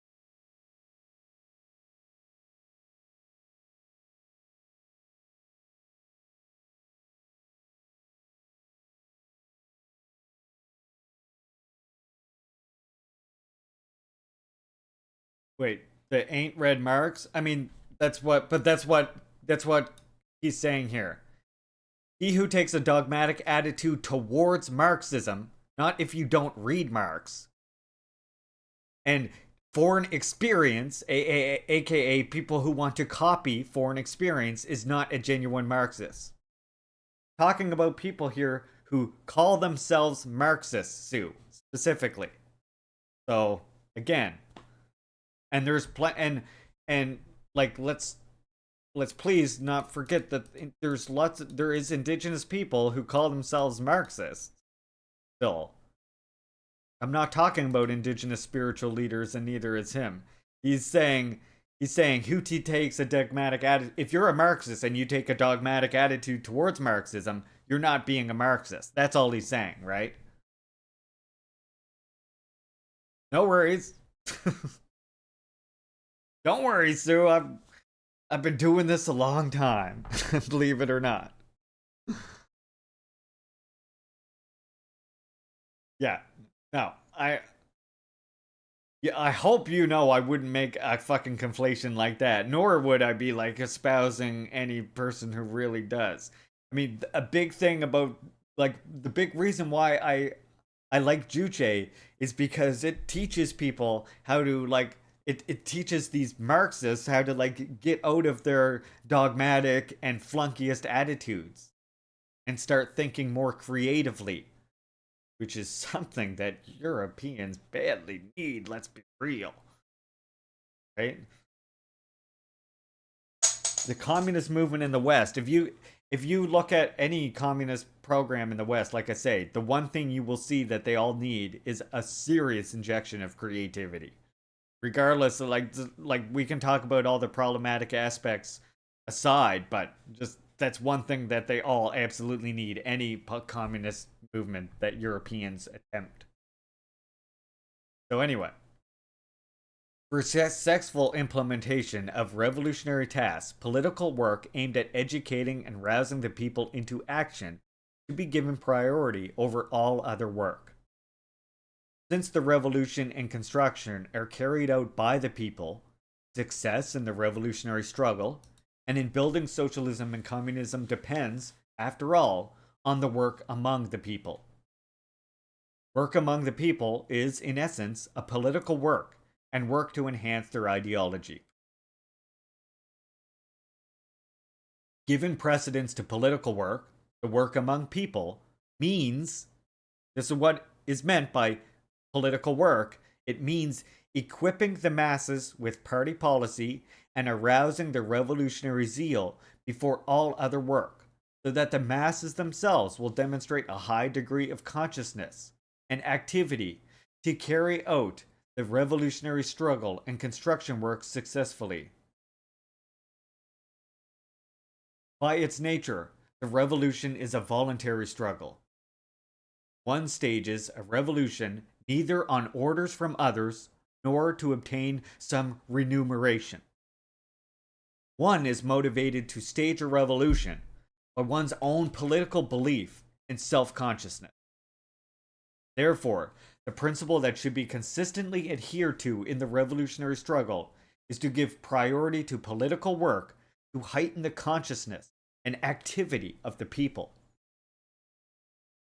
Wait, the ain't read Marx? I mean, that's what he's saying here. He who takes a dogmatic attitude towards Marxism, not if you don't read Marx, and foreign experience, aka people who want to copy foreign experience, is not a genuine Marxist. Talking about people here who call themselves Marxists, Sue, specifically. So, again, and there's and like let's please not forget that there is indigenous people who call themselves Marxists still. I'm not talking about indigenous spiritual leaders, and neither is him. He's saying who takes a dogmatic attitude. If you're a Marxist and you take a dogmatic attitude towards Marxism, you're not being a Marxist. That's all he's saying, right? No worries. Don't worry, Sue. I've been doing this a long time, believe it or not. Yeah. No, I hope you know I wouldn't make a fucking conflation like that, nor would I be like espousing any person who really does. I mean, a big thing about like the big reason why I like Juche is because it teaches people how to like it teaches these Marxists how to like get out of their dogmatic and flunkiest attitudes and start thinking more creatively, which is something that Europeans badly need, let's be real. Right? The communist movement in the West, if you look at any communist program in the West, like I say, the one thing you will see that they all need is a serious injection of creativity. Regardless of like we can talk about all the problematic aspects aside, but just that's one thing that they all absolutely need, any communist movement that Europeans attempt. So anyway, for successful implementation of revolutionary tasks, political work aimed at educating and rousing the people into action should be given priority over all other work. Since the revolution and construction are carried out by the people, success in the revolutionary struggle and in building socialism and communism depends, after all, on the work among the people. Work among the people is, in essence, a political work and work to enhance their ideology. Given precedence to political work, the work among people means, this is what is meant by political work, it means equipping the masses with party policy and arousing their revolutionary zeal before all other work, so that the masses themselves will demonstrate a high degree of consciousness and activity to carry out the revolutionary struggle and construction work successfully. By its nature, the revolution is a voluntary struggle. One stages a revolution neither on orders from others nor to obtain some remuneration. One is motivated to stage a revolution by one's own political belief and self-consciousness. Therefore, the principle that should be consistently adhered to in the revolutionary struggle is to give priority to political work to heighten the consciousness and activity of the people.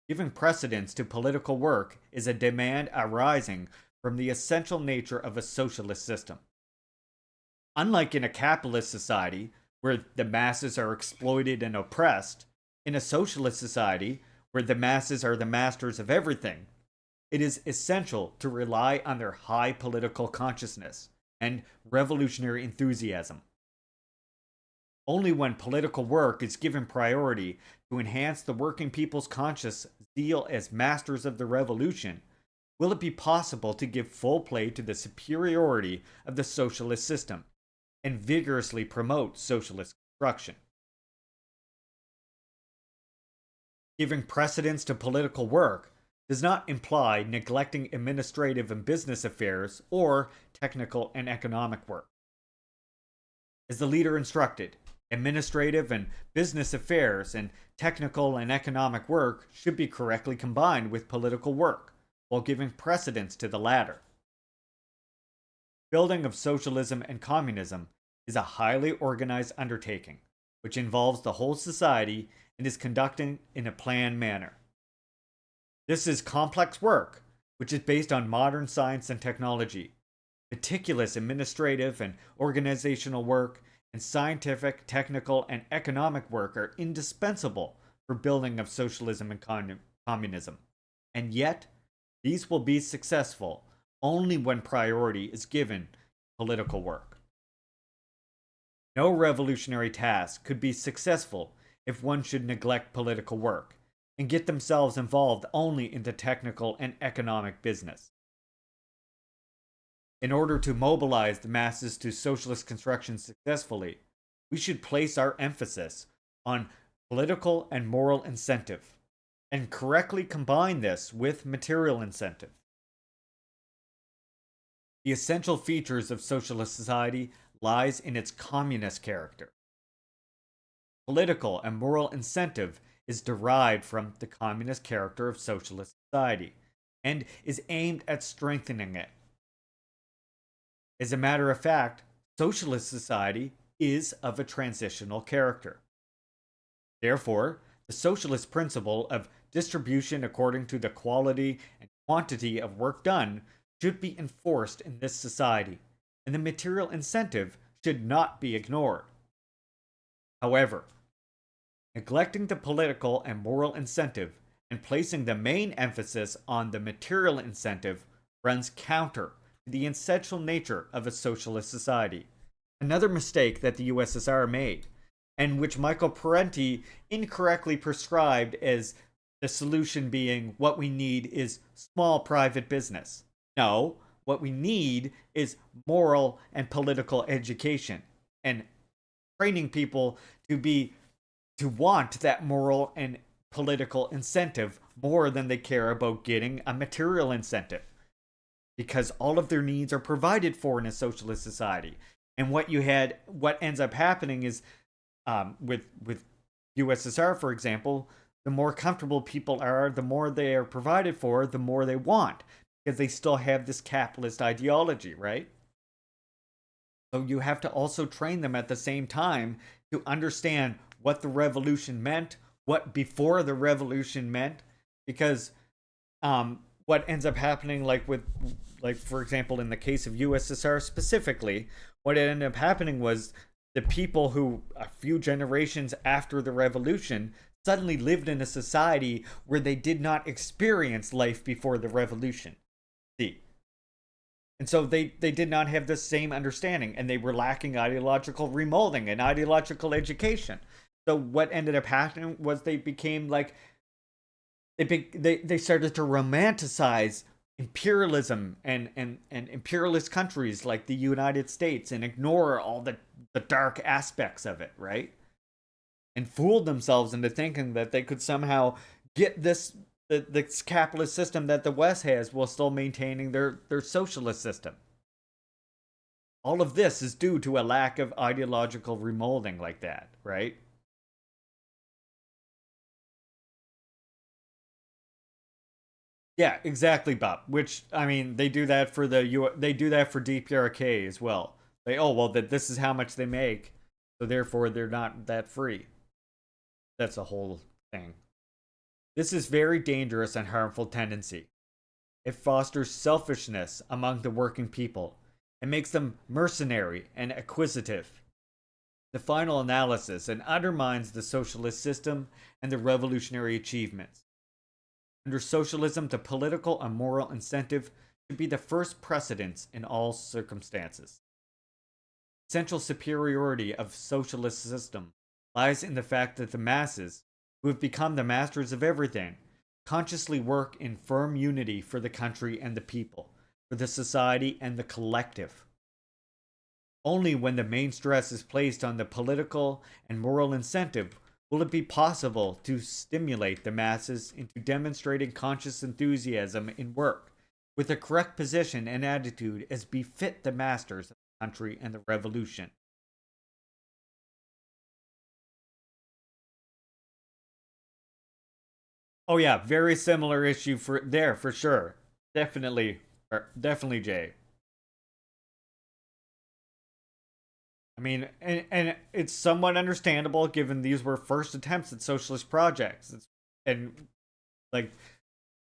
Giving precedence to political work is a demand arising from the essential nature of a socialist system. Unlike in a capitalist society, where the masses are exploited and oppressed, in a socialist society, where the masses are the masters of everything, it is essential to rely on their high political consciousness and revolutionary enthusiasm. Only when political work is given priority to enhance the working people's conscious zeal as masters of the revolution will it be possible to give full play to the superiority of the socialist system and vigorously promote socialist construction. Giving precedence to political work does not imply neglecting administrative and business affairs or technical and economic work. As the leader instructed, administrative and business affairs and technical and economic work should be correctly combined with political work, while giving precedence to the latter. Building of socialism and communism is a highly organized undertaking, which involves the whole society and is conducted in a planned manner. This is complex work, which is based on modern science and technology. Meticulous administrative and organizational work and scientific, technical, and economic work are indispensable for building of socialism and communism. And yet, these will be successful only when priority is given to political work. No revolutionary task could be successful if one should neglect political work and get themselves involved only into technical and economic business. In order to mobilize the masses to socialist construction successfully, we should place our emphasis on political and moral incentive, and correctly combine this with material incentive. The essential features of socialist society lies in its communist character. Political and moral incentive is derived from the communist character of socialist society, and is aimed at strengthening it. As a matter of fact, socialist society is of a transitional character. Therefore, the socialist principle of distribution according to the quality and quantity of work done should be enforced in this society, and the material incentive should not be ignored. However, Neglecting the political and moral incentive and placing the main emphasis on the material incentive runs counter to the essential nature of a socialist society. Another mistake that the USSR made, and which Michael Parenti incorrectly prescribed as the solution being what we need is small private business. No, what we need is moral and political education and training people to want that moral and political incentive more than they care about getting a material incentive, because all of their needs are provided for in a socialist society. And what ends up happening is, with USSR, for example, the more comfortable people are, the more they are provided for, the more they want, because they still have this capitalist ideology, right? So you have to also train them at the same time to understand what the revolution meant, what before the revolution meant, because what ends up happening, like for example in the case of USSR specifically, what ended up happening was the people who a few generations after the revolution suddenly lived in a society where they did not experience life before the revolution. See? And so they did not have the same understanding, and they were lacking ideological remolding and ideological education. So what ended up happening was they became like they started to romanticize imperialism and imperialist countries like the United States and ignore all the dark aspects of it, right? And fooled themselves into thinking that they could somehow get this capitalist system that the West has while still maintaining their socialist system. All of this is due to a lack of ideological remolding like that, right? Yeah, exactly, Bob. Which, I mean, they do that for they do that for DPRK as well. That this is how much they make, so therefore they're not that free. That's a whole thing. This is very dangerous and harmful tendency. It fosters selfishness among the working people and makes them mercenary and acquisitive. The final analysis and undermines the socialist system and the revolutionary achievements. Under socialism, the political and moral incentive should be the first precedence in all circumstances. Essential superiority of socialist system lies in the fact that the masses, who have become the masters of everything, consciously work in firm unity for the country and the people, for the society and the collective. Only when the main stress is placed on the political and moral incentive will it be possible to stimulate the masses into demonstrating conscious enthusiasm in work, with a correct position and attitude as befit the masters of the country and the revolution. Oh yeah, very similar issue for sure. Definitely, Jay. I mean, and it's somewhat understandable given these were first attempts at socialist projects. And like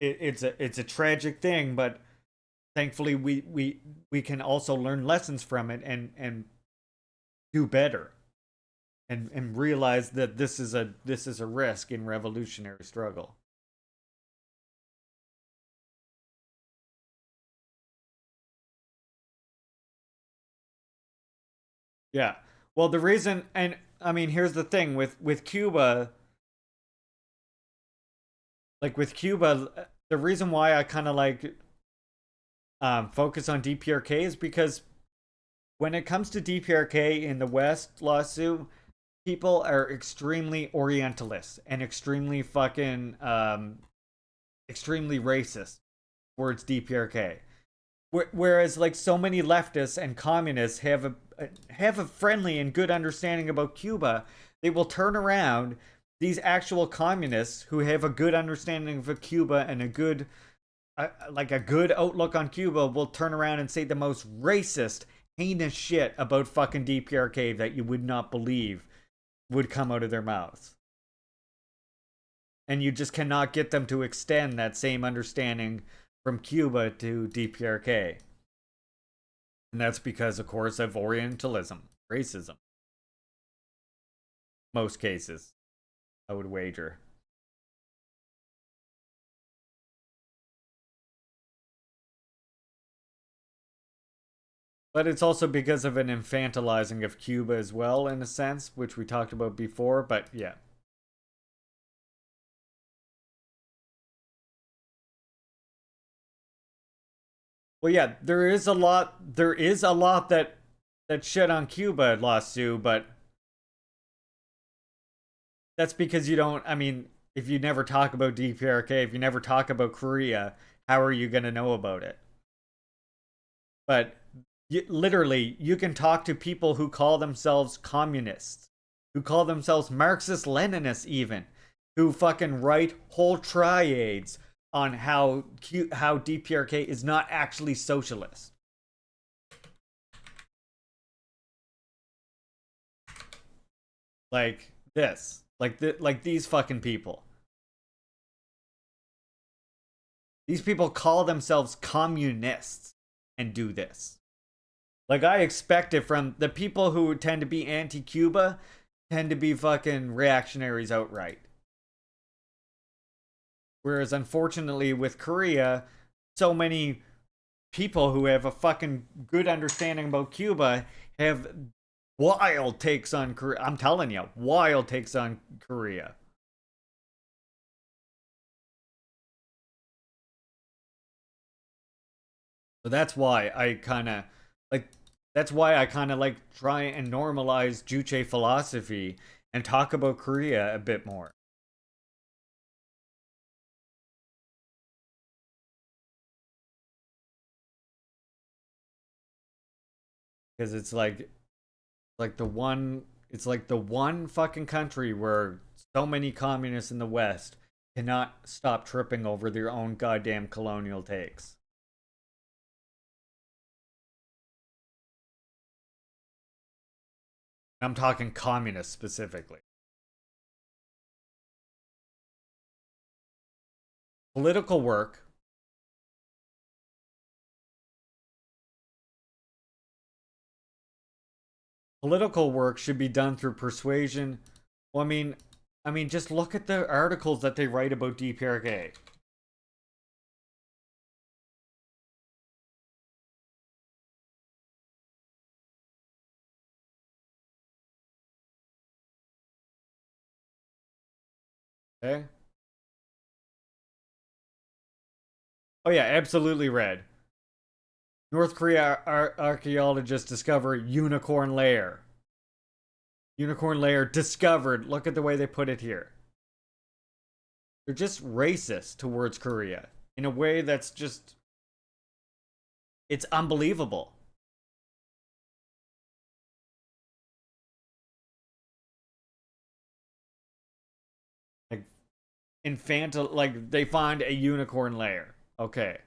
it's a tragic thing, but thankfully we can also learn lessons from it and do better. And realize that this is a risk in revolutionary struggle. Yeah. Well, the reason, and I mean, here's the thing with Cuba, the reason why I kind of like focus on DPRK is because when it comes to DPRK in the West lawsuit, people are extremely orientalist and extremely fucking extremely racist towards DPRK. Whereas, like, so many leftists and communists have a friendly and good understanding about Cuba, they will turn around these actual communists who have a good understanding of Cuba and a good a good outlook on Cuba will turn around and say the most racist, heinous shit about fucking DPRK that you would not believe would come out of their mouths. And you just cannot get them to extend that same understanding from Cuba to DPRK. And that's because, of course, of Orientalism, racism. Most cases. I would wager. But it's also because of an infantilizing of Cuba as well, in a sense, which we talked about before, but yeah. Well, yeah, there is a lot that shit on Cuba, Lasso, but that's because you don't, I mean, if you never talk about DPRK, if you never talk about Korea, how are you going to know about it? But literally, you can talk to people who call themselves communists, who call themselves Marxist Leninists, even, who fucking write whole triades on how DPRK is not actually socialist. Like this, like these fucking people. These people call themselves communists and do this. Like, I expect it from the people who tend to be anti-Cuba, tend to be fucking reactionaries outright. Whereas, unfortunately, with Korea, so many people who have a fucking good understanding about Cuba have wild takes on Korea. I'm telling you, wild takes on Korea. So that's why I kind of like. That's why I kind of like try and normalize Juche philosophy and talk about Korea a bit more. Because it's like the one fucking country where so many communists in the West cannot stop tripping over their own goddamn colonial takes. I'm talking communists specifically. Political work. Political work should be done through persuasion. Well, I mean, just look at the articles that they write about DPRK. Okay. Oh yeah, absolutely red. North Korea archaeologists discover unicorn lair. Unicorn lair discovered. Look at the way they put it here. They're just racist towards Korea in a way that's just, it's unbelievable. Like infantil, like they find a unicorn lair. Okay.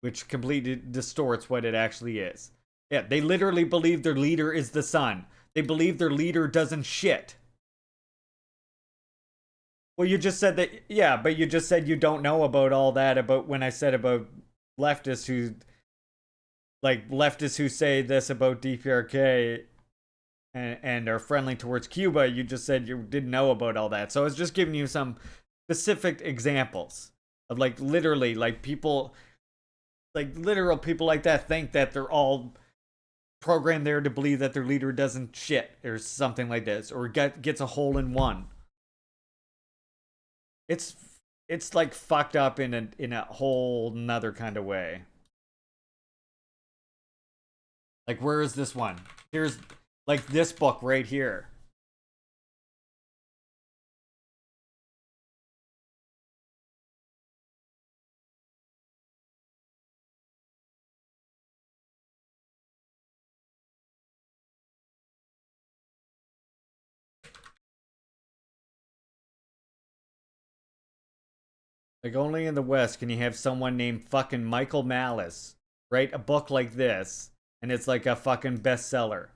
Which completely distorts what it actually is. Yeah, they literally believe their leader is the sun. They believe their leader doesn't shit. Well, you just said that, yeah, but you just said you don't know about all that about when I said about leftists who, like, leftists who say this about DPRK and are friendly towards Cuba. You just said you didn't know about all that. So I was just giving you some specific examples of, like, literally, like, people, like, literal people like that think that they're all programmed there to believe that their leader doesn't shit or something like this, or gets a hole in one. It's it's like fucked up in a whole nother kind of way. Like, where is this one? Here's like this book right here. Like, only in the West can you have someone named fucking Michael Malice write a book like this, and it's like a fucking bestseller.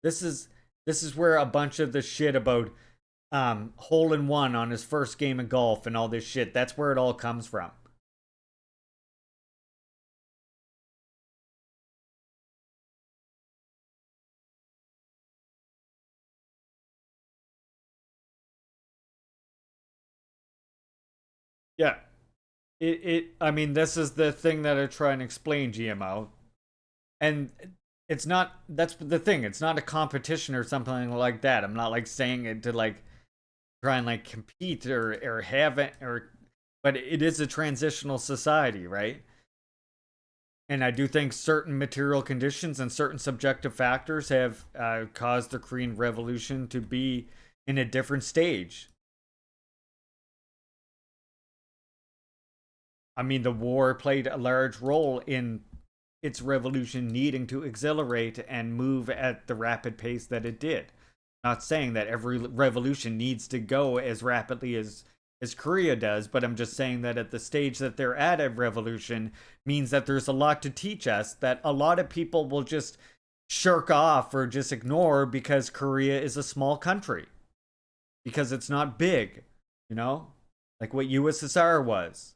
This is this is where a bunch of the shit about hole in one on his first game of golf and all this shit, that's where it all comes from. I mean, this is the thing that I try and explain, GMO. And it's not, that's the thing. It's not a competition or something like that. I'm not like saying it to like try and like compete or have it but it is a transitional society, right? And I do think certain material conditions and certain subjective factors have caused the Korean Revolution to be in a different stage. I mean, the war played a large role in its revolution needing to accelerate and move at the rapid pace that it did. Not saying that every revolution needs to go as rapidly as Korea does, but I'm just saying that at the stage that they're at a revolution means that there's a lot to teach us that a lot of people will just shirk off or just ignore because Korea is a small country. Because it's not big, you know? Like what USSR was.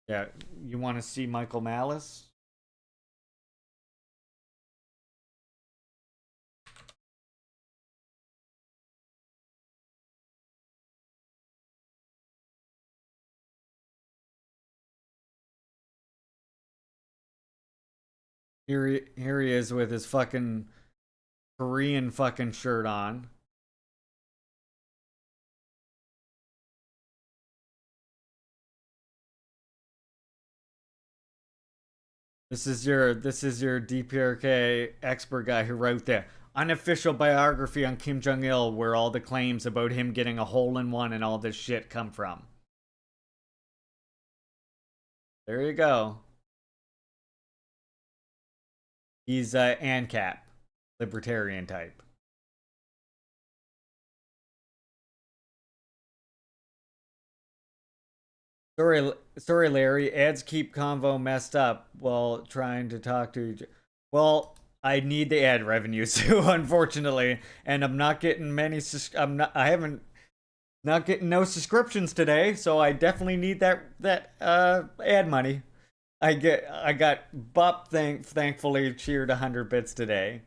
Yeah, you want to see Michael Malice? Here he is with his fucking Korean fucking shirt on. This is your DPRK expert guy who wrote the unofficial biography on Kim Jong Il, where all the claims about him getting a hole in one and all this shit come from. There you go. He's ANCAP, libertarian type. Sorry, Larry. Ads keep convo messed up while trying to talk to you. Well, I need the ad revenue too, unfortunately, and I'm not getting many. I'm not. I haven't not getting no subscriptions today, so I definitely need that ad money. I got Bop thankfully cheered 100 bits today.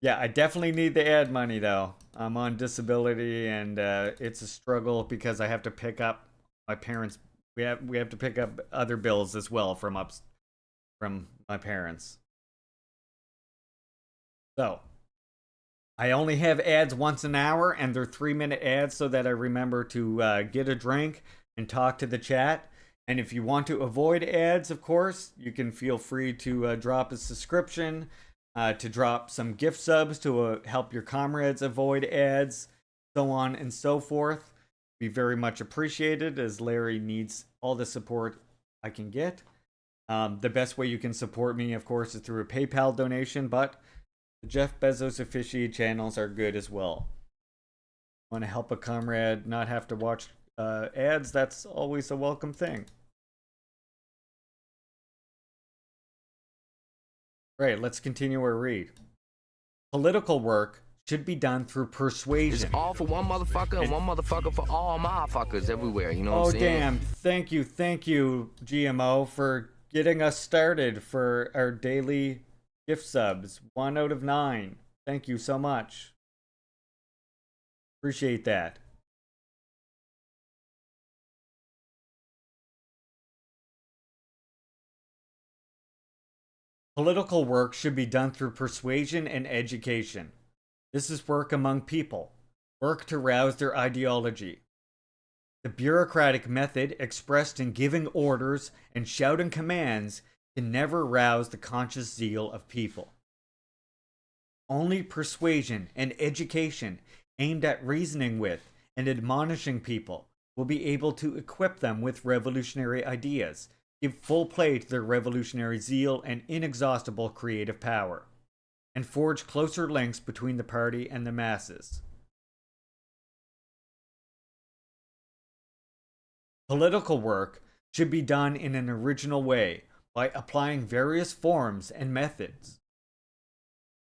Yeah, I definitely need the ad money though. I'm on disability and it's a struggle because I have to pick up my parents. We have to pick up other bills as well from my parents. So I only have ads once an hour, and they're 3-minute ads so that I remember to get a drink and talk to the chat. And if you want to avoid ads, of course, you can feel free to drop a subscription, to drop some gift subs to help your comrades avoid ads, so on and so forth. Be very much appreciated, as Larry needs all the support I can get. The best way you can support me, of course, is through a PayPal donation, but the Jeff Bezos officiate channels are good as well. Want to help a comrade not have to watch ads? That's always a welcome thing. Right, let's continue our read. Political work should be done through persuasion. It's all for one motherfucker and one motherfucker for all motherfuckers everywhere. You know what I'm saying? Oh, damn. Thank you, GMO, for getting us started for our daily gift subs. 1 out of 9. Thank you so much. Appreciate that. Political work should be done through persuasion and education. This is work among people, work to rouse their ideology. The bureaucratic method expressed in giving orders and shouting commands can never rouse the conscious zeal of people. Only persuasion and education aimed at reasoning with and admonishing people will be able to equip them with revolutionary ideas, give full play to their revolutionary zeal and inexhaustible creative power, and forge closer links between the party and the masses. Political work should be done in an original way by applying various forms and methods.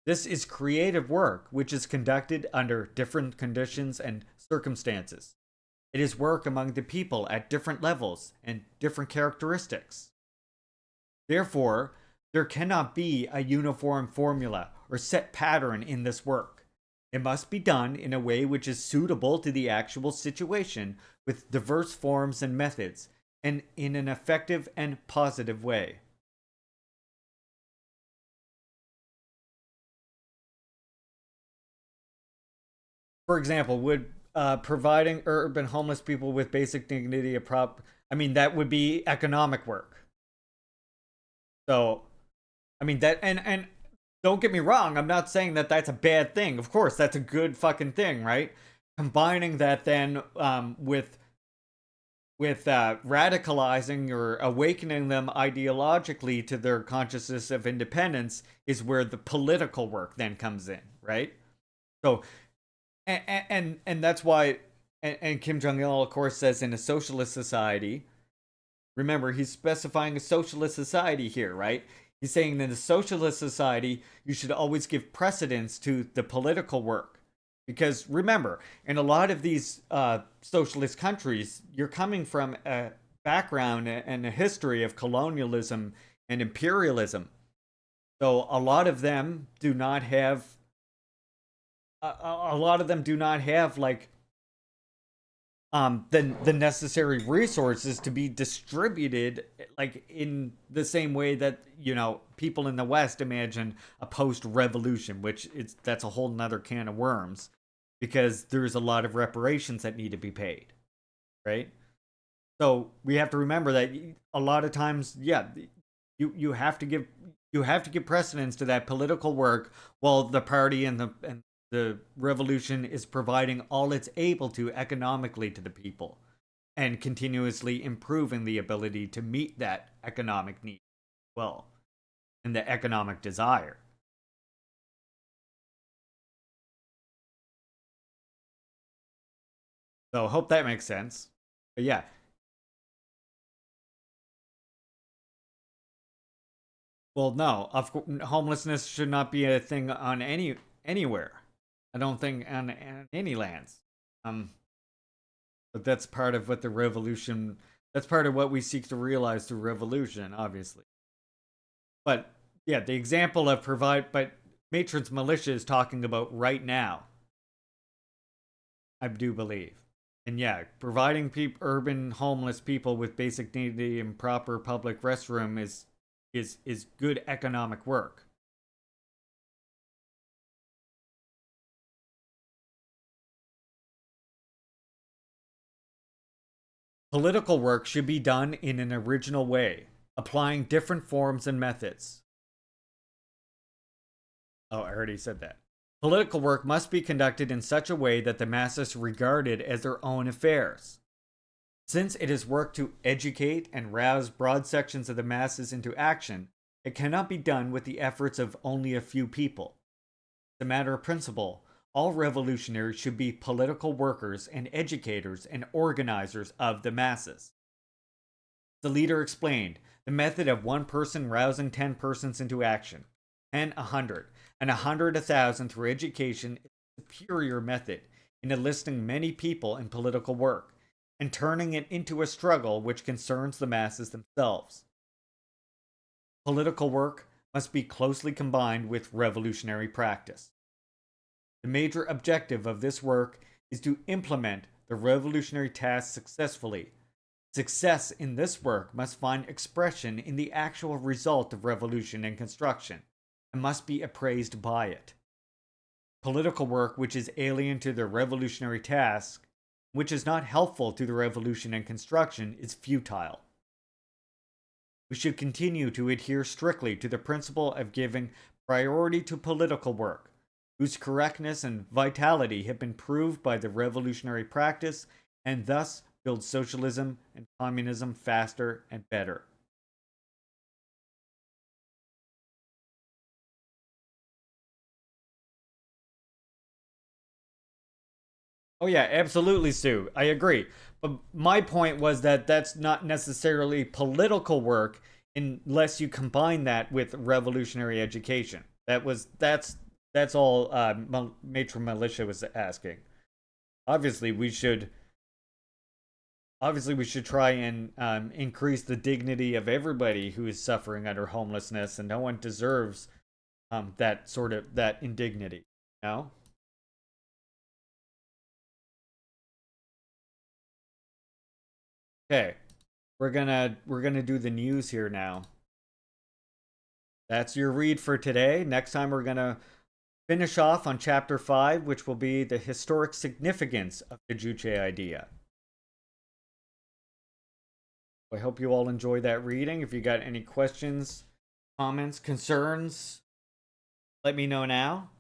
This is creative work which is conducted under different conditions and circumstances. It is work among the people at different levels and different characteristics. Therefore, there cannot be a uniform formula or set pattern in this work. It must be done in a way which is suitable to the actual situation, with diverse forms and methods, and in an effective and positive way. For example, would providing urban homeless people with basic dignity that would be economic work. So, and don't get me wrong, I'm not saying that that's a bad thing. Of course, that's a good fucking thing, right? Combining that then with radicalizing or awakening them ideologically to their consciousness of independence is where the political work then comes in, right? So, and that's why, and Kim Jong-il, of course, says in a socialist society, remember, he's specifying a socialist society here, right? He's saying in a socialist society, you should always give precedence to the political work. Because remember, in a lot of these socialist countries, you're coming from a background and a history of colonialism and imperialism. So a lot of them do not have like the necessary resources to be distributed like in the same way that, you know, people in the West imagine a post-revolution, that's a whole nother can of worms, because there's a lot of reparations that need to be paid, right? So we have to remember that a lot of times, yeah, you have to give precedence to that political work, while the party and the revolution is providing all it's able to economically to the people, and continuously improving the ability to meet that economic need well, and the economic desire. So hope that makes sense. But yeah. Well, no, homelessness should not be a thing on anywhere. I don't think on any lands. But that's part of what the revolution. That's part of what we seek to realize through revolution, obviously. But yeah, the example of but Matron's militia is talking about right now. I do believe, and yeah, providing urban homeless people with basic dignity and proper public restroom is good economic work. Political work should be done in an original way, applying different forms and methods. Oh, I already said that. Political work must be conducted in such a way that the masses regard it as their own affairs. Since it is work to educate and rouse broad sections of the masses into action, it cannot be done with the efforts of only a few people. As a matter of principle, all revolutionaries should be political workers and educators and organizers of the masses. The leader explained the method of one person rousing 10 persons into action, 10 100, and 100 1,000 through education is a superior method in enlisting many people in political work and turning it into a struggle which concerns the masses themselves. Political work must be closely combined with revolutionary practice. The major objective of this work is to implement the revolutionary task successfully. Success in this work must find expression in the actual result of revolution and construction, and must be appraised by it. Political work which is alien to the revolutionary task, which is not helpful to the revolution and construction, is futile. We should continue to adhere strictly to the principle of giving priority to political work, whose correctness and vitality have been proved by the revolutionary practice, and thus build socialism and communism faster and better. Oh yeah, absolutely, Stu. I agree. But my point was that that's not necessarily political work unless you combine that with revolutionary education. That's all Matron Militia was asking. Obviously, we should try and increase the dignity of everybody who is suffering under homelessness, and no one deserves that sort of that indignity, you know? Okay, we're gonna do the news here now. That's your read for today. Next time we're gonna finish off on chapter 5, which will be the historic significance of the Juche idea. I hope you all enjoy that reading. If you got any questions, comments, concerns, let me know now.